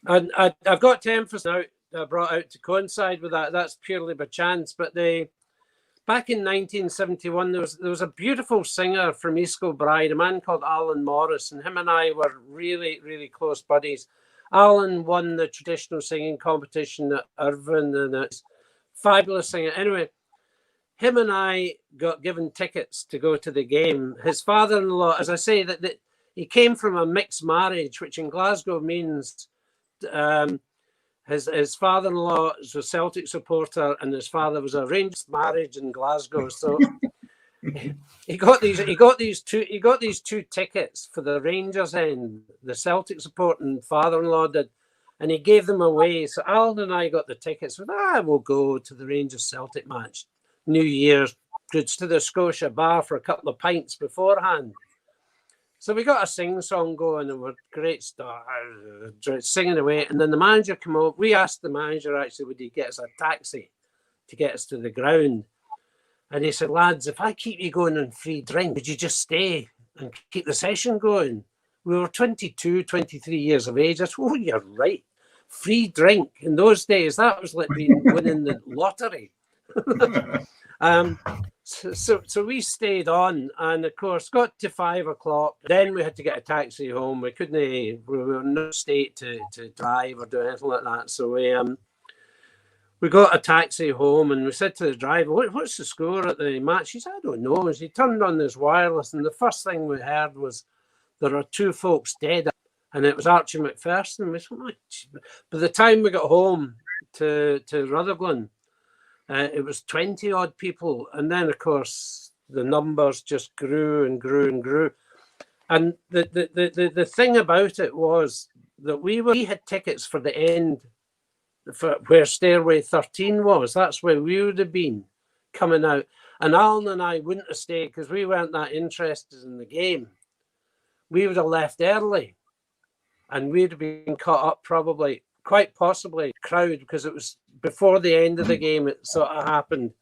And I've got 10 for now that I brought out to coincide with that. That's purely by chance. But back in 1971, there was a beautiful singer from East Kilbride, a man called Alan Morris, and him and I were really, really close buddies. Alan won the traditional singing competition at Irvine, and it's a fabulous singer. Anyway, him and I got given tickets to go to the game. His father-in-law, as I say, that he came from a mixed marriage, which in Glasgow means his father-in-law was a Celtic supporter and his father was a Rangers marriage in Glasgow. So he got these two tickets for the Rangers end, the Celtic support and father-in-law did, and he gave them away. So Alan and I got the tickets. We'll go to the Rangers Celtic match, New Year's, goods to the Scotia Bar for a couple of pints beforehand. So we got a sing-song going and we're great start, singing away. And then the manager came over. We asked the manager, actually, would he get us a taxi to get us to the ground? And he said, lads, if I keep you going on free drink, would you just stay and keep the session going? We were 22, 23 years of age. I said, oh, you're right. Free drink. In those days, that was like winning the lottery. So we stayed on, and of course got to 5 o'clock. Then we had to get a taxi home. We were in no state to drive or do anything like that. So we got a taxi home, and we said to the driver, what's the score at the match? He said, I don't know. And he turned on his wireless, and the first thing we heard was there are 2 folks dead, and it was Archie McPherson. We said, by the time we got home to Rutherglen, it was 20 odd people, and then of course the numbers just grew and grew and grew. And the thing about it was that we had tickets for the end, for where Stairway 13 was. That's where we would have been coming out. And Alan and I wouldn't have stayed because we weren't that interested in the game. We would have left early, and we'd have been caught up probably, quite possibly, crowd, because it was before the end of the game. It sort of happened,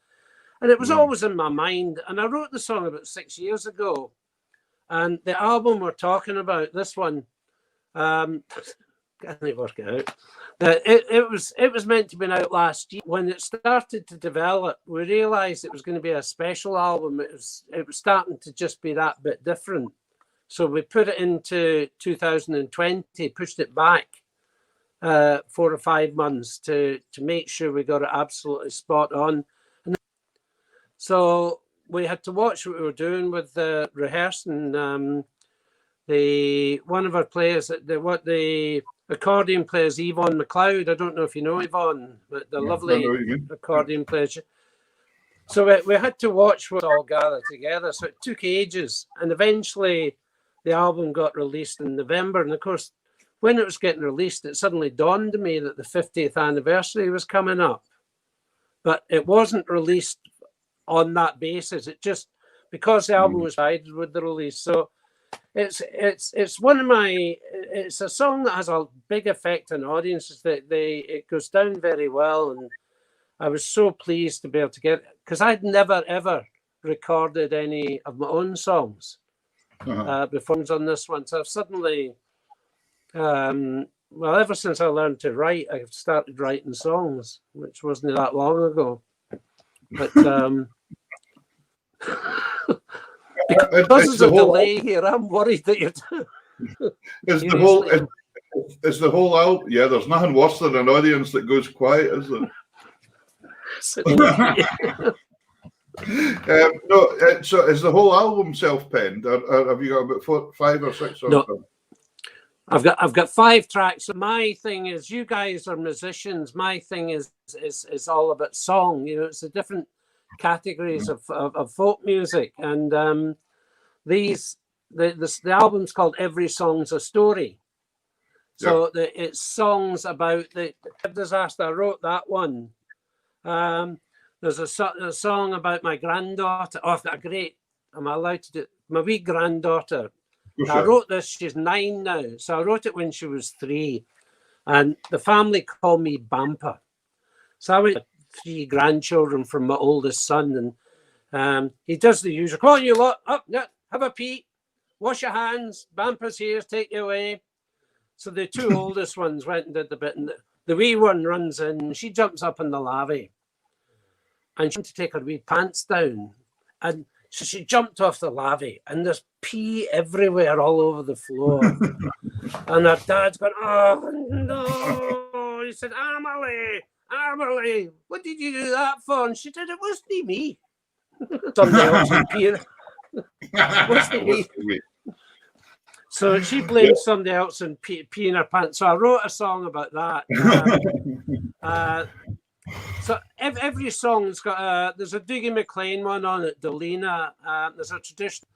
and it was always in my mind. And I wrote the song about 6 years ago, and the album we're talking about, this one, can't work it out. It was meant to be out last year. When it started to develop, we realised it was going to be a special album. It was starting to just be that bit different. So we put it into 2020, pushed it back 4 or 5 months to make sure we got it absolutely spot on. And so we had to watch what we were doing with the rehearsing. One of our players, the accordion player is Yvonne McLeod. I don't know if you know Yvonne, but the lovely accordion player. So we had to watch what all gathered together. So it took ages, and eventually the album got released in November. And of course, when it was getting released, it suddenly dawned on me that the 50th anniversary was coming up. But it wasn't released on that basis. It just, because the album was tied with the release. So it's one of my. It's a song that has a big effect on audiences. That it goes down very well, and I was so pleased to be able to get, because I'd never ever recorded any of my own songs before on this one. So I've suddenly, well, ever since I learned to write, I've started writing songs, which wasn't that long ago. But because there's a delay here, I'm worried that you're. Is the whole album? Yeah, there's nothing worse than an audience that goes quiet, is there? No, so is the whole album self-penned, or have you got about 5 or 6 songs? No. I've got 5 tracks. My thing is, you guys are musicians. My thing is all about song. You know, it's the different categories of folk music, and the album's called Every Song's a Story. So it's songs about the disaster. I wrote that one. There's a song about my granddaughter. Oh, I've got a great. Am I allowed to do it? My wee granddaughter. I wrote this. She's 9 now, so I wrote it when she was 3, and the family called me Bampa. So I went 3 grandchildren from my oldest son, and he does the usual. Come on, you lot, up, have a pee, wash your hands. Bampa's here, take you away. So the 2 oldest ones went and did the bit, and the wee one runs in. She jumps up in the lavvy, and she went to take her wee pants down, and so she jumped off the lavvy, and there's pee everywhere, all over the floor. And her dad's going, "Oh no!" He said, "Amelie, what did you do that for?" And she said, "It wasn't me." Somebody else was peeing. Wasn't me. So she blamed somebody else and peeing her pants. So I wrote a song about that. So every song's got there's a Dougie MacLean one on it, Delina. There's a tradition.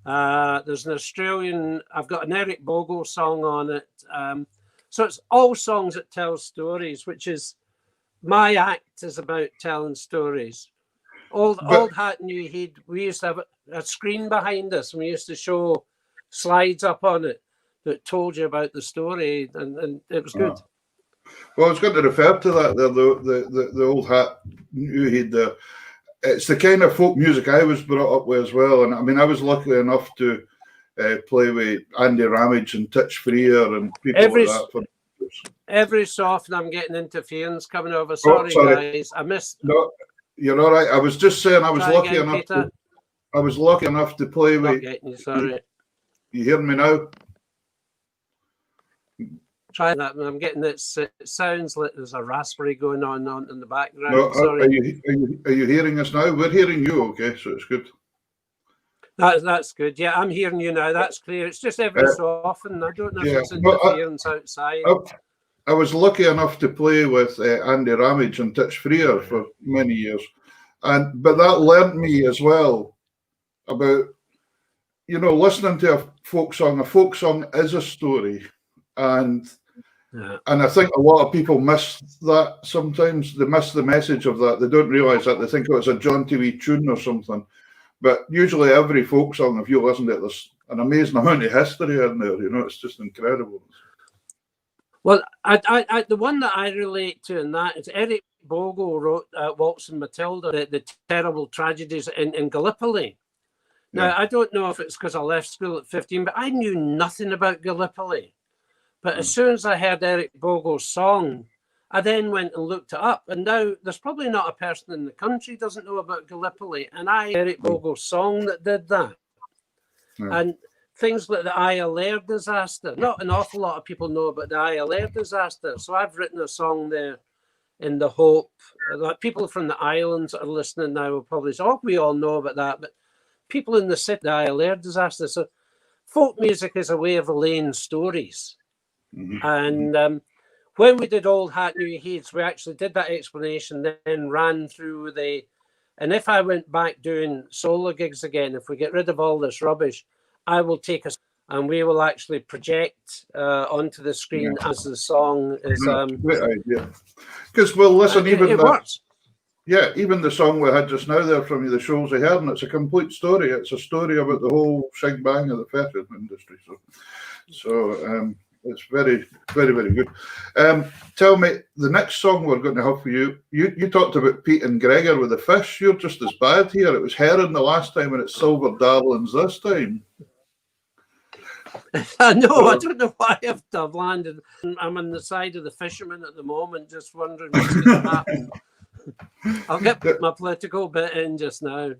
There's an Australian. I've got an Eric Bogle song on it. So it's all songs that tell stories, which is my act is about telling stories. Old Hat, New Head. We used to have a screen behind us, and we used to show slides up on it that told you about the story, and it was good. Well, I was going to refer to that there, the Old Hat, New Head there. It's the kind of folk music I was brought up with as well. And I mean, I was lucky enough to play with Andy Ramage and Titch Freer and people like that. Every so often I'm getting interference coming over. Sorry. Guys, I missed. No, you're all right. I was just saying I was lucky enough to play with. You, sorry. You hearing me now? Try that. I'm getting it. It sounds like there's a raspberry going on in the background. No, sorry. Are you hearing us now? We're hearing you. Okay, so it's good. That's good. Yeah, I'm hearing you now. That's clear. It's just every so often. I don't know if it's interference outside. I was lucky enough to play with Andy Ramage and Titch Freer for many years, but that learned me as well about, you know, listening to a folk song. A folk song is a story, and I think a lot of people miss that sometimes. They miss the message of that. They don't realise that. They think it's a jaunty wee tune or something. But usually every folk song, if you listen to it, there's an amazing amount of history in there. You know, it's just incredible. Well, I the one that I relate to in that is Eric Bogle wrote Waltz and Matilda, the terrible tragedies in Gallipoli. Now, I don't know if it's because I left school at 15, but I knew nothing about Gallipoli. But as soon as I heard Eric Bogle's song, I then went and looked it up. And now there's probably not a person in the country doesn't know about Gallipoli. And Eric Bogle's song that did that. And things like the Isle disaster. Not an awful lot of people know about the Isle disaster. So I've written a song there in the hope that people from the islands that are listening now will probably say, "Oh, we all know about that." But people in the city, the Isle disaster. So folk music is a way of relaying stories. And when we did Old Hat, New Heads, we actually did that explanation, then ran through and if I went back doing solo gigs again, if we get rid of all this rubbish, I will take us and we will actually project onto the screen as the song is. Great idea. Because, well, listen, it works. Yeah, even the song we had just now there from you, the Shoals of Heron, it's a complete story. It's a story about the whole shig bang of the fashion industry. So it's very, very, very good. Tell me, the next song we're going to have for you, you talked about Pete and Gregor with the fish. You're just as bad here. It was herring the last time and it's silver darlings this time. I know, I don't know why I've landed. I'm on the side of the fishermen at the moment, just wondering what's going to happen. I'll get my political bit in just now.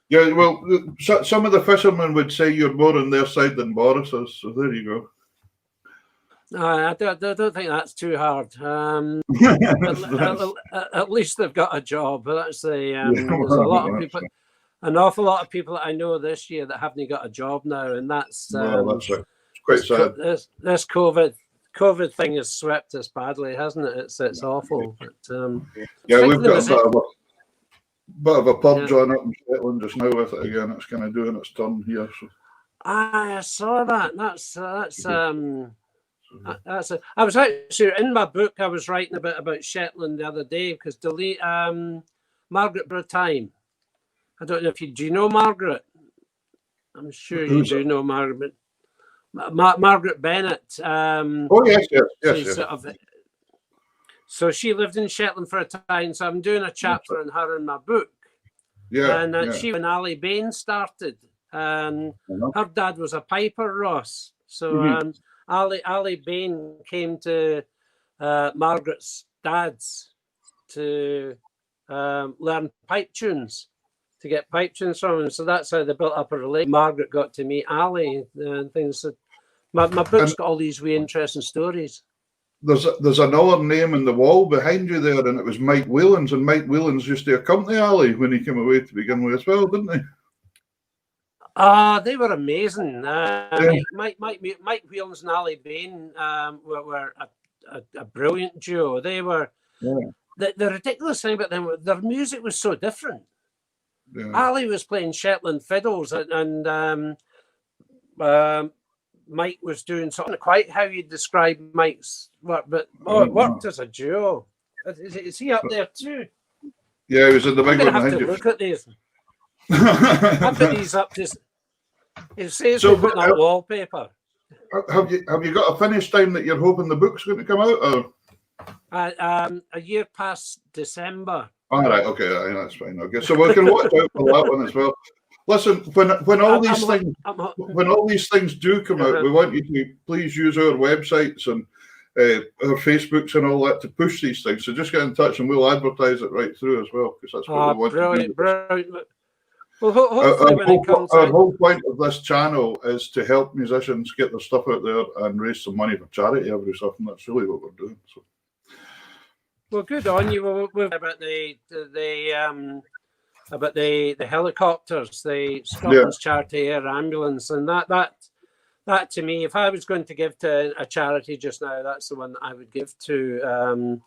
Yeah, well, some of the fishermen would say you're more on their side than Boris is, so there you go. I don't think that's too hard. At least they've got a job. That's there's a lot of people, an awful lot of people that I know this year that haven't got a job now, and that's that's right. It's quite sad. This COVID thing has swept us badly, hasn't it? It's awful. But, yeah, we've got a bit of a pub drawn up in Scotland just now with it again. It's kind of doing its turn here. So. I saw that. I was actually in my book. I was writing a bit about Shetland the other day because Margaret Bratime. I don't know if do you know Margaret? I'm sure you do know Margaret. Margaret Bennett. Oh yes. Sort of, so she lived in Shetland for a time. So I'm doing a chapter on her in my book. Yeah. And she when Ali Bain started, and her dad was a piper, Ross. So Ali Bain came to Margaret's dad's to learn pipe tunes, to get pipe tunes from him. So that's how they built up a relationship. Margaret got to meet Ali and things. So my book's got all these wee interesting stories. There's another name in the wall behind you there, and it was Mike Whelans, and Mike Whelans used to accompany Ali when he came away to begin with as well, didn't he? They were amazing. Mike Whelans and Ali Bain were a brilliant duo. They were the ridiculous thing about them. Their music was so different. Yeah. Ali was playing Shetland fiddles, and Mike was doing something quite how you describe Mike's work, but it worked as a duo. Is he up there too? Yeah, he was in the big one behind you. Look at these. I put these up to. It says so, put that wallpaper. Have you got a finish time that you're hoping the book's going to come out? Or? A year past December. All right, okay, that's fine. Okay, so we can watch out for that one as well. Listen, when all these things do come out, we want you to please use our websites and our Facebooks and all that to push these things. So just get in touch and we'll advertise it right through as well, because that's what we want to do. Brilliant. Well, our whole point of this channel is to help musicians get their stuff out there and raise some money for charity every so often. That's really what we're doing. So. Well, good on you. We're about the helicopters, the Scotland's Charity Air Ambulance, and that to me, if I was going to give to a charity just now, that's the one that I would give to.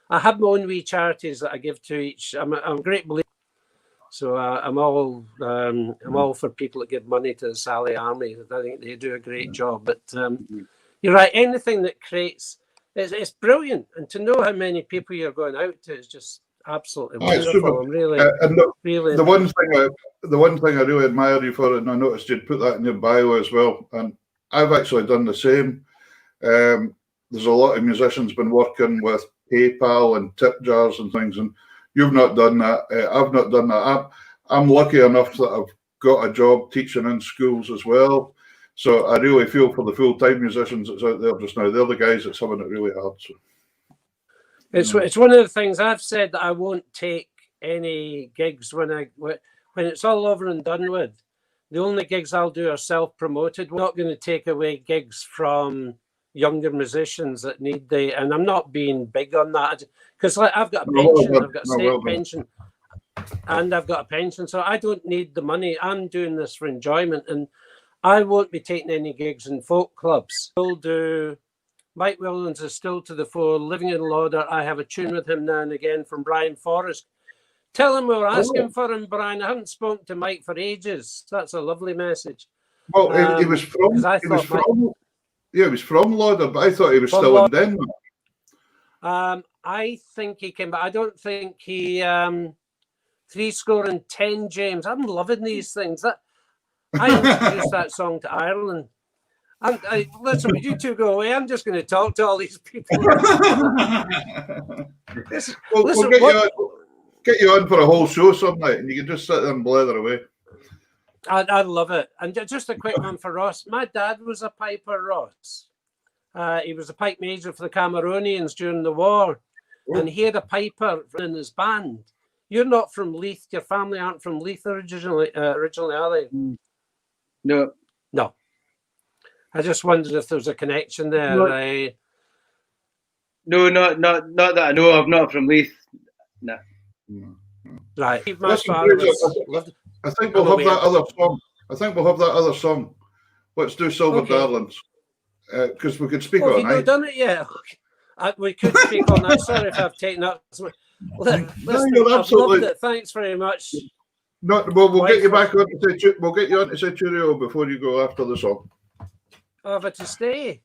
I have my own wee charities that I give to each. I'm a great believer, so I'm all for people that give money to the Sally Army. I think they do a great job. But you're right. Anything that creates, it's brilliant, and to know how many people you're going out to is just absolutely wonderful. I'm really, really. The one thing I really admire you for, and I noticed you'd put that in your bio as well, and I've actually done the same. There's a lot of musicians been working with PayPal and tip jars and things, and you've not done that. I've not done that. I'm lucky enough that I've got a job teaching in schools as well. So I really feel for the full-time musicians that's out there just now. They're the guys that's having it really hard. So. It's one of the things I've said, that I won't take any gigs when it's all over and done with. The only gigs I'll do are self-promoted. We're not going to take away gigs from younger musicians that need and I'm not being big on that, because I've got a pension, I've got a state pension, and I've got a pension, so I don't need the money. I'm doing this for enjoyment, and I won't be taking any gigs in folk clubs. I'll do. Mike Whelans is still to the fore, living in Lauder. I have a tune with him now and again from Brian Forrest. Tell him we were asking for him, Brian. I haven't spoken to Mike for ages. That's a lovely message. Well, he was from Lauder, but I thought he was still in Denmark. I think he came, but I don't think he 10, James. I'm loving these things. I introduced that song to Ireland. Listen, would you two go away? I'm just going to talk to all these people. We'll get you on for a whole show some night, and you can just sit there and blather away. I love it. And just a quick one for Ross. My dad was a piper, Ross. He was a pipe major for the Cameronians during the war, and he had a piper in his band. You're not from Leith. Your family aren't from Leith originally, are they? No. I just wondered if there was a connection there. No, not that I know of. Not from Leith. No. Right. I think we'll have that other song. I think we'll have that other song. Let's do Silver Darlings. Because we could speak all night. Have you not done it yet? We could speak all night. Sorry if I've taken up. Listen, I've loved it. Thanks very much. We'll get you back on to say, we'll get you on to say cheerio before you go after the song. Have it to stay.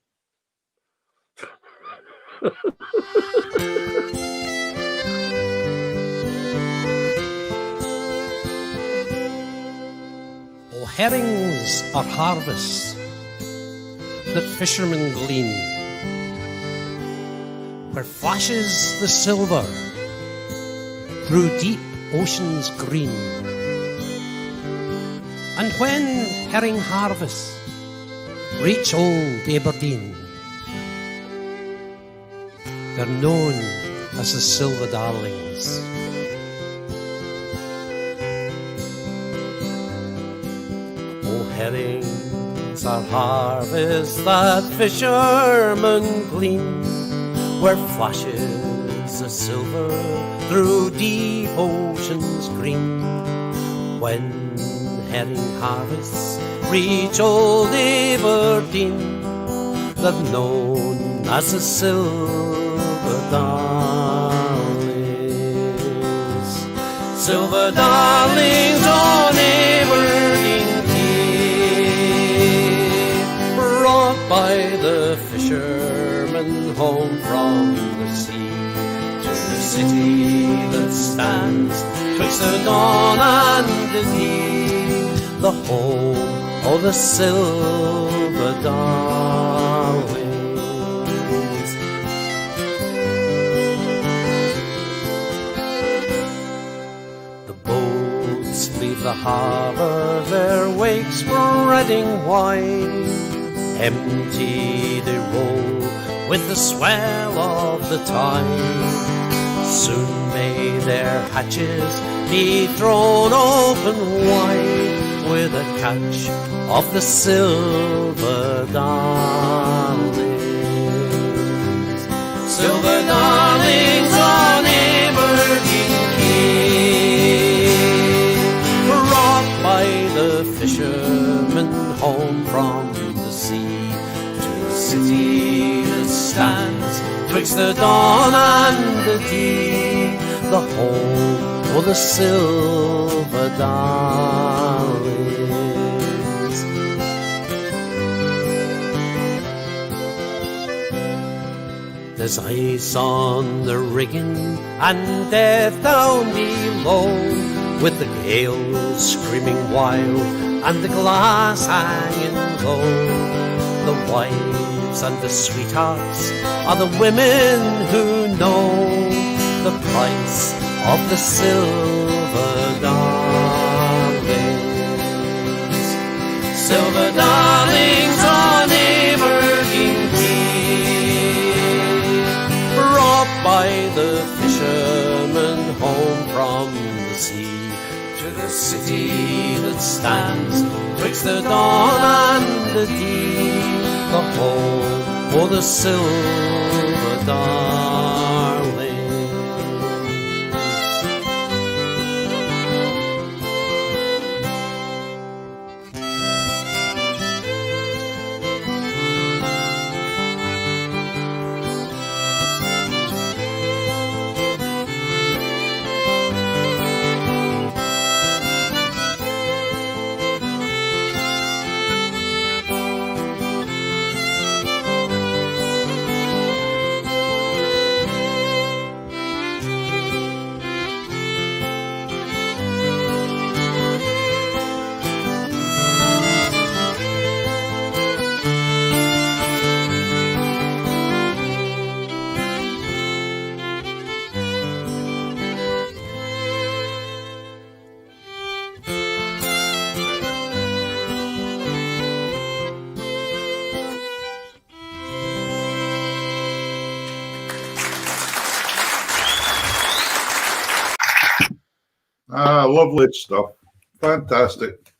Oh, herrings are harvests that fishermen glean, where flashes the silver through deep oceans green. And when herring harvests reach old Aberdeen, they're known as the Silver Darlings. Oh, herrings are harvests that fishermen glean, where flashes the silver through deep oceans green. When herring harvests reach old Aberdeen, they're known as the Silver Darlings. Silver Darlings on Aberdeen Quay, brought by the fishermen home from the sea to the city that stands twixt the dawn and the day, the home of the Silver Darlings. The boats leave the harbour, their wakes spreading wide. Empty they roll with the swell of the tide. Soon may their hatches be thrown open wide, with a catch of the Silver Darlings. Silver Darlings on Aberdeen Quay, brought by the fishermen home from the sea to the city that stands twixt the dawn and the day, the home of the Silver Darlings. There's ice on the rigging and death down below, with the gale screaming wild and the glass hanging low. The wives and the sweethearts are the women who know the price of the Silver Darlings. Silver Darlings on Aberdeen Quay, brought by the fishermen home from the sea to the city that stands twixt the dawn and the day, the home for the Silver Darlings. Lovely stuff. Fantastic.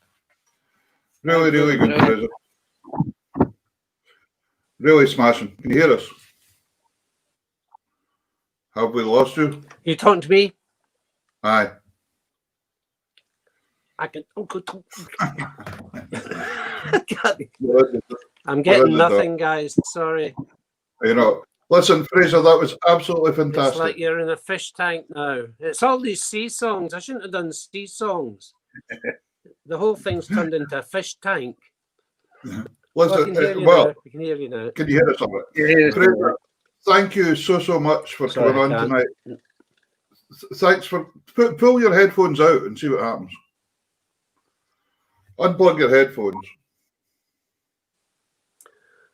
Really, really good, Fraser. Really smashing. Can you hear us? Have we lost you? You talking to me? Aye. I can. I'm getting nothing, guys. Sorry. You know, listen, Fraser, that was absolutely It's fantastic. like you're in a fish tank now. It's all these sea songs. I shouldn't have done sea songs. The whole thing's turned into a fish tank. Listen, I can hear you now. We can hear you now. Can you hear us on it? Fraser, thank you so much for coming on tonight. Thanks for pull your headphones out and see what happens. Unplug your headphones.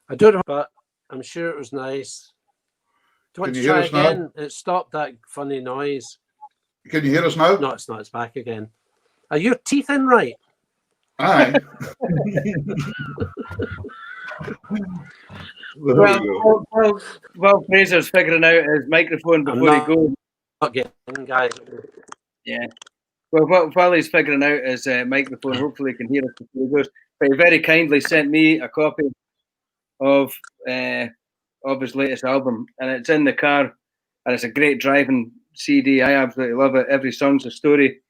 I don't know, but I'm sure it was nice. Do you want to try again? It stopped that funny noise. Can you hear us now? No, it's not. It's back again. Are your teeth in right? Aye. Well, Fraser's figuring out his microphone before he goes. Not getting, guys. Yeah. Well, while he's figuring out his microphone, hopefully he can hear us before he goes. But he very kindly sent me a copy of his latest album, and it's in the car, and it's a great driving CD. I absolutely love it. Every song's a story.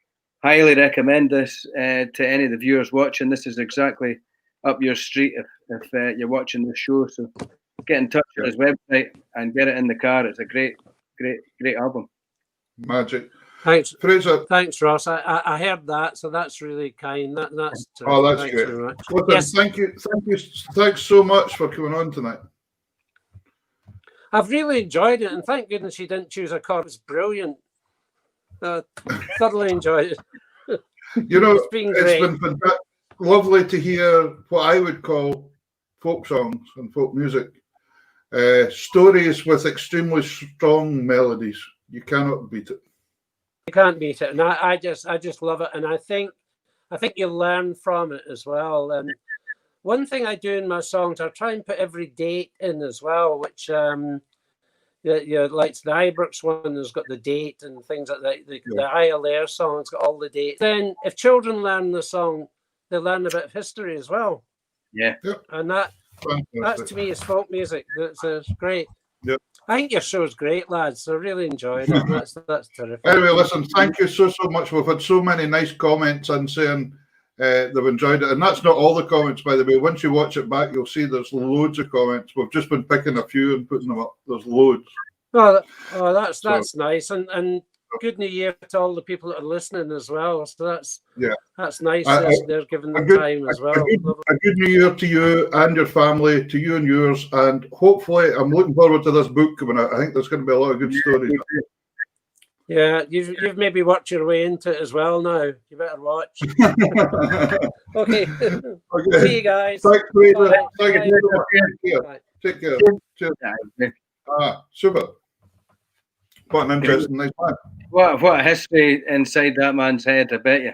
Highly recommend this to any of the viewers watching. This is exactly up your street if you're watching this show. So get in touch with his website and get it in the car. It's a great album. Magic. Thanks, Fraser. Thanks, Ross. I heard that, so that's really kind. That's that's thanks great. very much. Listen, Yes. Thank you. Thanks so much for coming on tonight. I've really enjoyed it, and thank goodness you didn't choose a chord. It's brilliant. Thoroughly enjoyed it. You know, it's been lovely to hear what I would call folk songs and folk music. Stories with extremely strong melodies. You cannot beat it. You can't beat it, and I just love it, and I think you learn from it as well. And one thing I do in my songs, I try and put every date in as well, which like the Ibrox one has got the date and things like that. The ILR song's got all the dates. Then if children learn the song, they learn a bit of history as well. Yeah, and that to me is folk music. It's great. Yep. I think your show's great, lads. I really enjoyed it. That's terrific. Anyway, listen, thank you so much. We've had so many nice comments and saying they've enjoyed it. And that's not all the comments, by the way. Once you watch it back, you'll see there's loads of comments. We've just been picking a few and putting them up. There's loads. That's nice. And good New Year to all the people that are listening as well. So that's nice. They're giving the time as well. A good New Year to you and your family, to you and yours, and hopefully, I'm looking forward to this book coming out. I think there's going to be a lot of good stories. Yeah, you've maybe worked your way into it as well now. You better watch. Okay. See you guys. Thanks, Fraser. Thank you. Bye. Take care. Cheers. Super. What an interesting nice man. What a history inside that man's head, I bet you.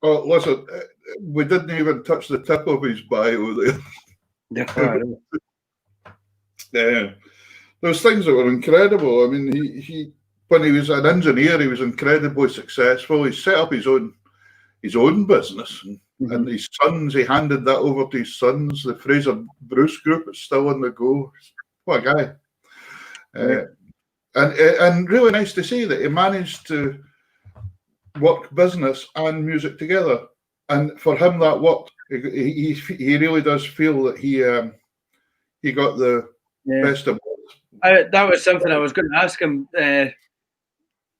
Oh, listen, we didn't even touch the tip of his bio there. Those things that were incredible. I mean, he when he was an engineer, he was incredibly successful. He set up his own business, and his sons, he handed that over to his sons. The Fraser Bruce Group is still on the go. What a guy! And really nice to see that he managed to work business and music together. And for him, that worked. He really does feel that he got the best of both. That was something I was going to ask him.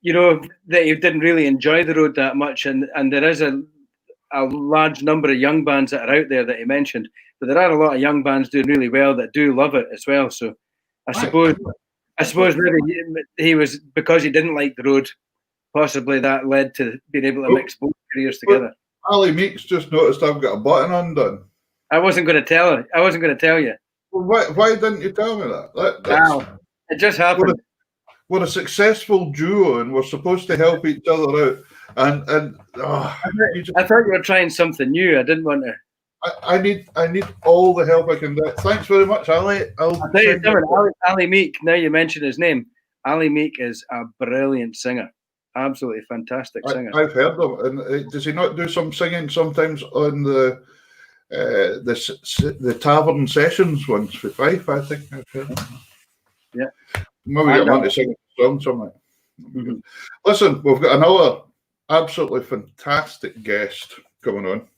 You know, that he didn't really enjoy the road that much, and there is a large number of young bands that are out there that he mentioned, but there are a lot of young bands doing really well that do love it as well. So I suppose maybe he was, because he didn't like the road, possibly that led to being able to mix both careers together. Ali Meeks just noticed I've got a button undone. I wasn't going to tell you. Well, why didn't you tell me that? It just happened. We're a successful duo, and we're supposed to help each other out. And I thought you were trying something new. I didn't want to. I need all the help I can get. Thanks very much, Ali. I'll tell you something. Ali Meek. Now you mention his name. Ali Meek is a brilliant singer. Absolutely fantastic singer. I've heard him. And does he not do some singing sometimes on the Tavern Sessions ones for Fife? I think I've heard him. Yeah. Maybe get him on to sing a song somewhere. Mm-hmm. Listen, we've got another absolutely fantastic guest coming on.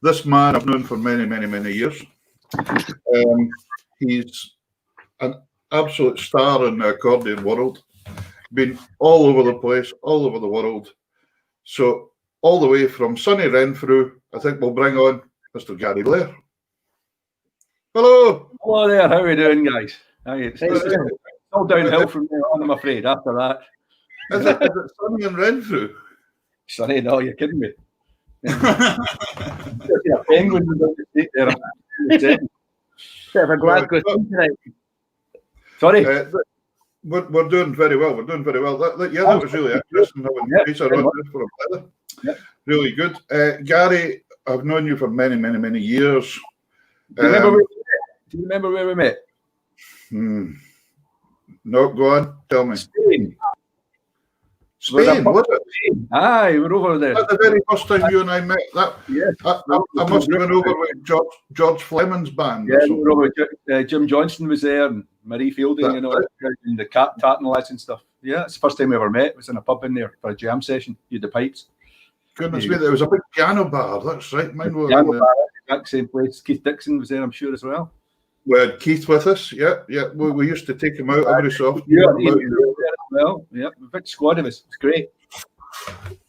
This man I've known for many, many, many years. He's an absolute star in the accordion world. Been all over the place, all over the world. So all the way from sunny Renfrew, I think we'll bring on Mr. Gary Blair. Hello. Hello there. How are we doing, guys? It's all downhill from there on, I'm afraid, after that. Is it sunny in Renfrew? Sunny? No, you're kidding me. A penguin was there. Bit of a Glasgow thing tonight. Sorry? We're doing very well. We're doing very well. That was really interesting having Peter on there for a weather. Yep. Really good. Gary, I've known you for many, many, many years. Do you remember where we met? No, go on. Tell me. Spain. Spain, was it? Aye, we're over there. That's the very first time you and I met. Yes. I must have been over with George Fleming's band. Yeah, we were over with Jim Johnston was there, and Marie Fielding, and the Tartan lads and stuff. Yeah, it's the first time we ever met. It was in a pub in there for a jam session. You had the pipes. Goodness me, there was a big piano bar. That's right. Mine was piano bar, exact same place. Keith Dixon was there, I'm sure, as well. We had Keith with us. Yeah. We used to take him out every so often. Well, yeah, a big squad of us. It's great.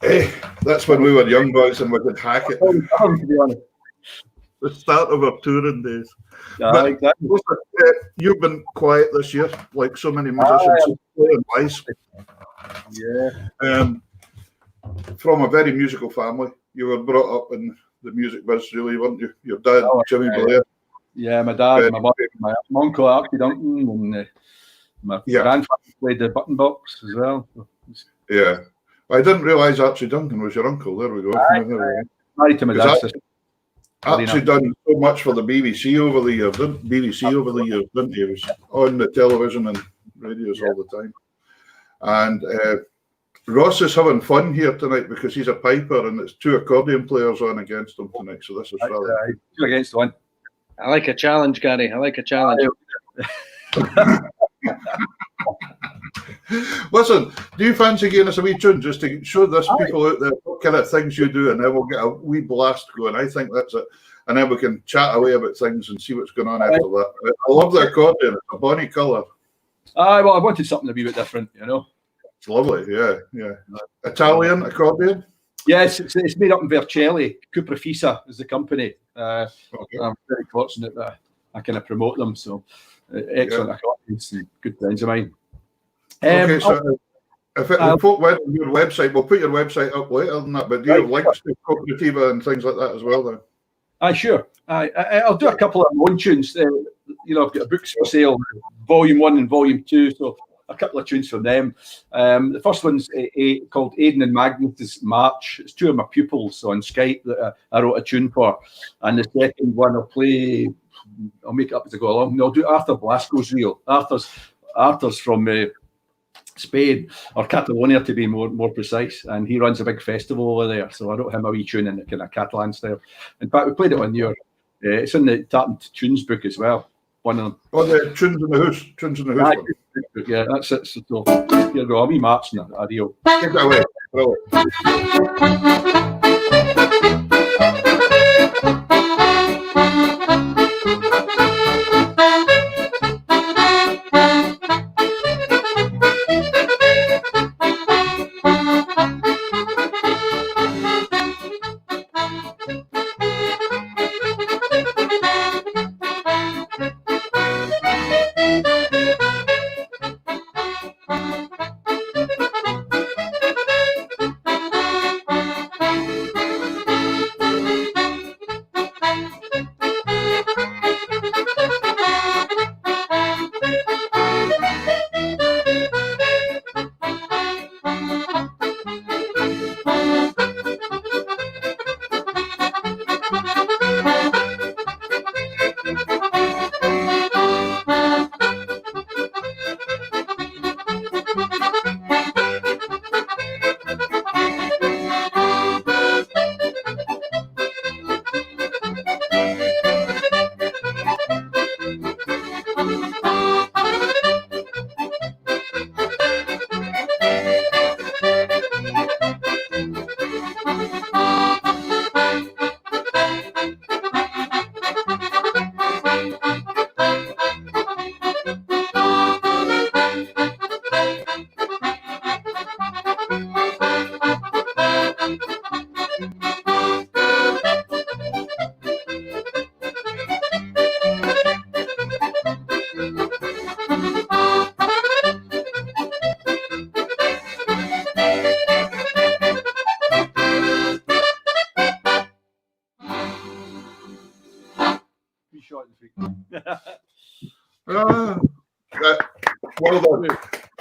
Hey, that's when we were young boys and we could hack it. To be honest. The start of our touring days. Exactly. Listen, you've been quiet this year, like so many musicians. Yeah. From a very musical family. You were brought up in the music biz, really, weren't you? Your dad, Jimmy Blair. Yeah, my dad, my mum, my uncle Archie Duncan, and my grandfather played the button box as well. Yeah. I didn't realise Archie Duncan was your uncle. There we go. Married to my dad's sister. Archie done so much for the BBC over the years, didn't he? He was on the television and radios all the time. And Ross is having fun here tonight because he's a piper and it's two accordion players on against him tonight. So this is rather 2 against 1. I like a challenge, Gary. I like a challenge. Listen, do you fancy getting us a wee tune just to show this people out there what kind of things you do, and then we'll get a wee blast going? I think that's it. And then we can chat away about things and see what's going on after that. I love the accordion. It's a bonny colour. Well, I wanted something a wee bit different, you know. It's lovely, yeah. Italian accordion? Yes, it's made up in Vercelli. Cuprafisa is the company. I'm very fortunate that I kind of promote them. So excellent accordions and good friends of mine. Okay, so if folk went on your website, we'll put your website up later than that, but do you have links to Cooperativa and things like that as well then? Sure. I'll do a couple of my own tunes. I've got books for sale, Volume 1 and Volume 2, so a couple of tunes from them. The first one's called Aidan and Magnus' March. It's 2 of my pupils on Skype that I wrote a tune for. And the second one I'll make it up as I go along. No, I'll do Arthur Blasco's reel. Arthur's from Spain, or Catalonia to be more precise, and he runs a big festival over there. So I wrote him a wee tune in the kind of Catalan style. In fact, we played it on your. It's in the Tartan Tunes book as well. One of them. Oh, the Tunes in the House. Tunes in the House. Yeah, that's it. So here we go. A wee march and a reel. Take that away.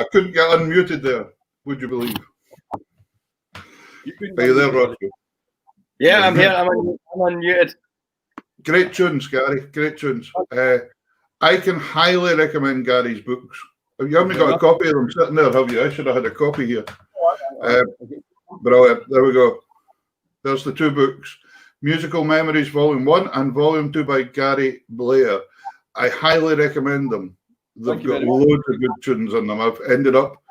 I couldn't get unmuted there. Would you believe? Are you there, Roger? Yeah, I'm here. I'm unmuted. Great tunes, Gary. Great tunes. I can highly recommend Gary's books. You haven't got a copy of them sitting there, have you? I should have had a copy here. Brilliant. There we go. There's the 2 books. Musical Memories Volume 1 and Volume 2 by Gary Blair. I highly recommend them. They've got loads of good tunes in them. I've ended up...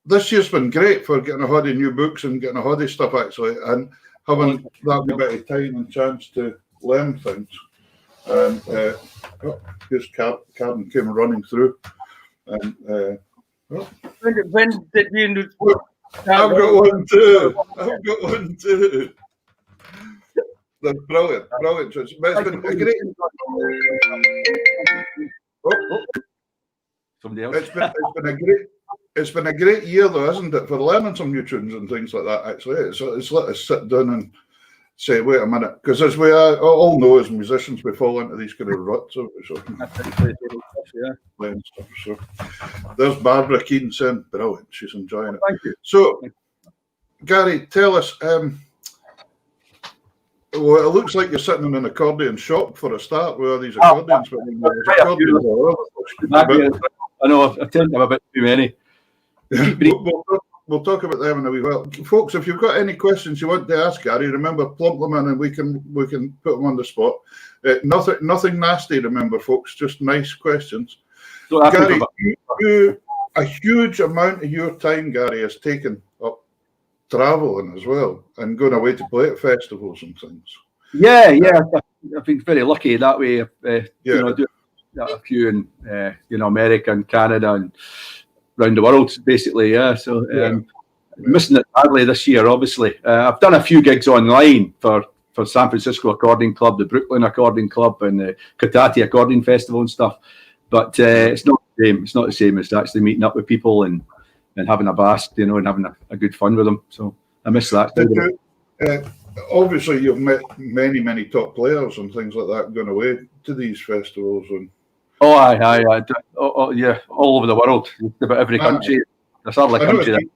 this year's been great for getting a hold of new books and getting a hold of stuff, actually, and having that wee bit of time and chance to learn things. And here's Karen came running through. And when did you... I've got one too. They're brilliant. But it's been a great... Somebody else. It's been a great year, though, isn't it, for learning some new tunes and things like that. Actually, it's let us sit down and say, "Wait a minute," because as we all know, as musicians, we fall into these kind of ruts. So playing stuff. So there's Barbara Keaton saying, "Brilliant, she's enjoying it." Thank you. So, Gary, tell us. Well, it looks like you're sitting in an accordion shop for a start. Where are these accordions? I know. I've told them a bit too many. We'll talk about them in a wee while. Folks, if you've got any questions you want to ask Gary, remember, plump them in and we can put them on the spot. Nothing nasty, remember, folks, just nice questions. Gary, a huge amount of your time, Gary, has taken up travelling as well and going away to play at festivals and things. Yeah. I've been very lucky that way. I do a few in America and Canada and around the world, basically. Yeah. So missing it badly this year. Obviously, I've done a few gigs online for San Francisco Accordion Club, the Brooklyn Accordion Club, and the Cotati Accordion Festival and stuff. But it's not the same. It's not the same as actually meeting up with people and having a blast, and having a good fun with them. So I miss that. Obviously, you've met many top players and things like that going away to these festivals and. Yeah, all over the world, about every country. There's hardly a country that.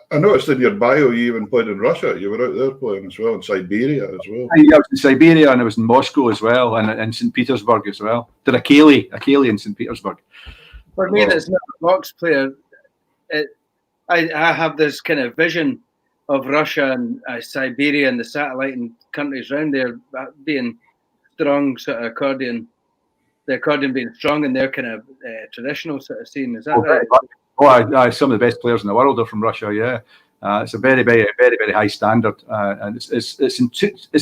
I noticed in your bio you even played in Russia. You were out there playing as well, in Siberia as well. I was in Siberia and I was in Moscow as well, and in St. Petersburg as well. Did a Kaylee in St. Petersburg. For me, that's not a box player. I have this kind of vision of Russia and Siberia and the satellite and countries around there being strong sort of accordion. The accordion being strong in their kind of traditional sort of scene. Is that right? Some of the best players in the world are from Russia. Yeah, it's a very high standard, and it's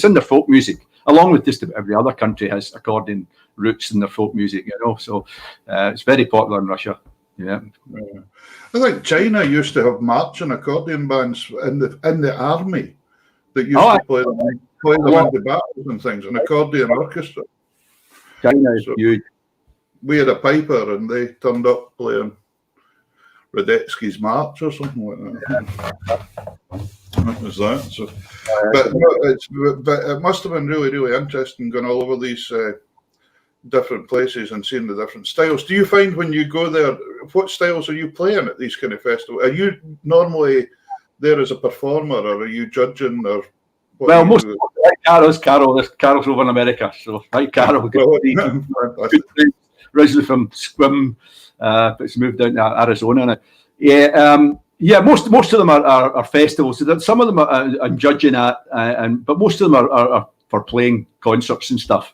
in their folk music, along with just about every other country has accordion roots in their folk music. So it's very popular in Russia. Yeah. I think China used to have marching accordion bands in the army that used to play them in the battles and things, an accordion orchestra. China is huge. We had a piper and they turned up playing Radetzky's March or something like that. What was that? So, but it must have been really interesting going all over these different places and seeing the different styles. Do you find when you go there, what styles are you playing at these kind of festivals? Are you normally there as a performer, or are you judging, or? Well, most Carol's over in America, so Carol. Originally from Squim, but it's moved down to Arizona now. Yeah, most of them are festivals. So some of them I'm judging at, but most of them are for playing concerts and stuff.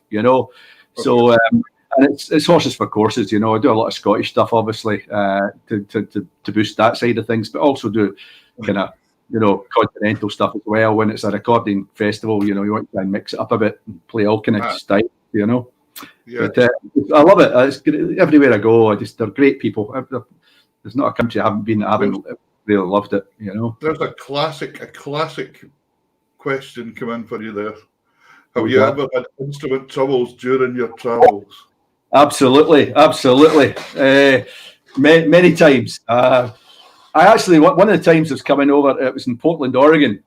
So and it's horses for courses. I do a lot of Scottish stuff, obviously, to boost that side of things, but also do kind of. Continental stuff as well. When it's a recording festival, you want to try and mix it up a bit and play all kind of style, Yeah. But I love it. It's great. Everywhere I go, they're great people. There's not a country I haven't been that I haven't really loved it. There's a classic question come in for you there. Have you ever had instrument troubles during your travels? Absolutely. Many times. I actually, one of the times I was coming over, it was in Portland, Oregon,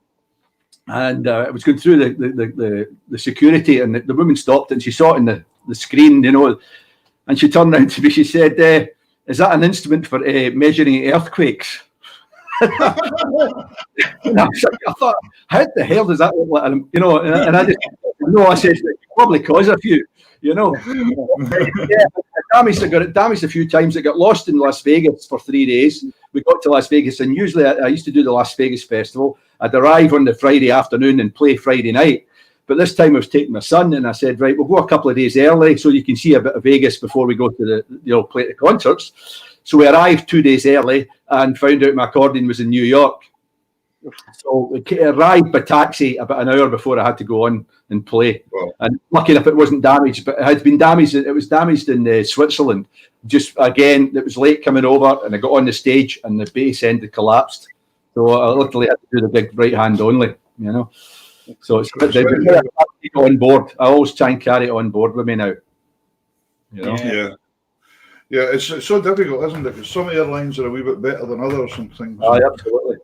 and I was going through the security, and the woman stopped and she saw it in the screen, and she turned around to me. She said, is that an instrument for measuring earthquakes? And I thought, how the hell does that look like? And, you know, and I just, no, I said, it probably cause a few, you know. Yeah, damaged a few times. It got lost in Las Vegas for 3 days. We got to Las Vegas, and usually I used to do the Las Vegas festival. I'd arrive on the Friday afternoon and play Friday night. But this time I was taking my son, and I said, right, we'll go a couple of days early so you can see a bit of Vegas before we go to the, you know, play the concerts. So we arrived 2 days early and found out my accordion was in New York. So we arrived by taxi about an hour before I had to go on and play. Wow. And lucky enough, it wasn't damaged, but it had been damaged. It was damaged in Switzerland. Just again, it was late coming over, and I got on the stage, and the bass end had collapsed. So I literally had to do the big right hand only, you know. So it's on board. I always try and carry it on board with me now. You know? Yeah. It's so difficult, isn't it? Because some airlines are a wee bit better than others and things. Oh, absolutely.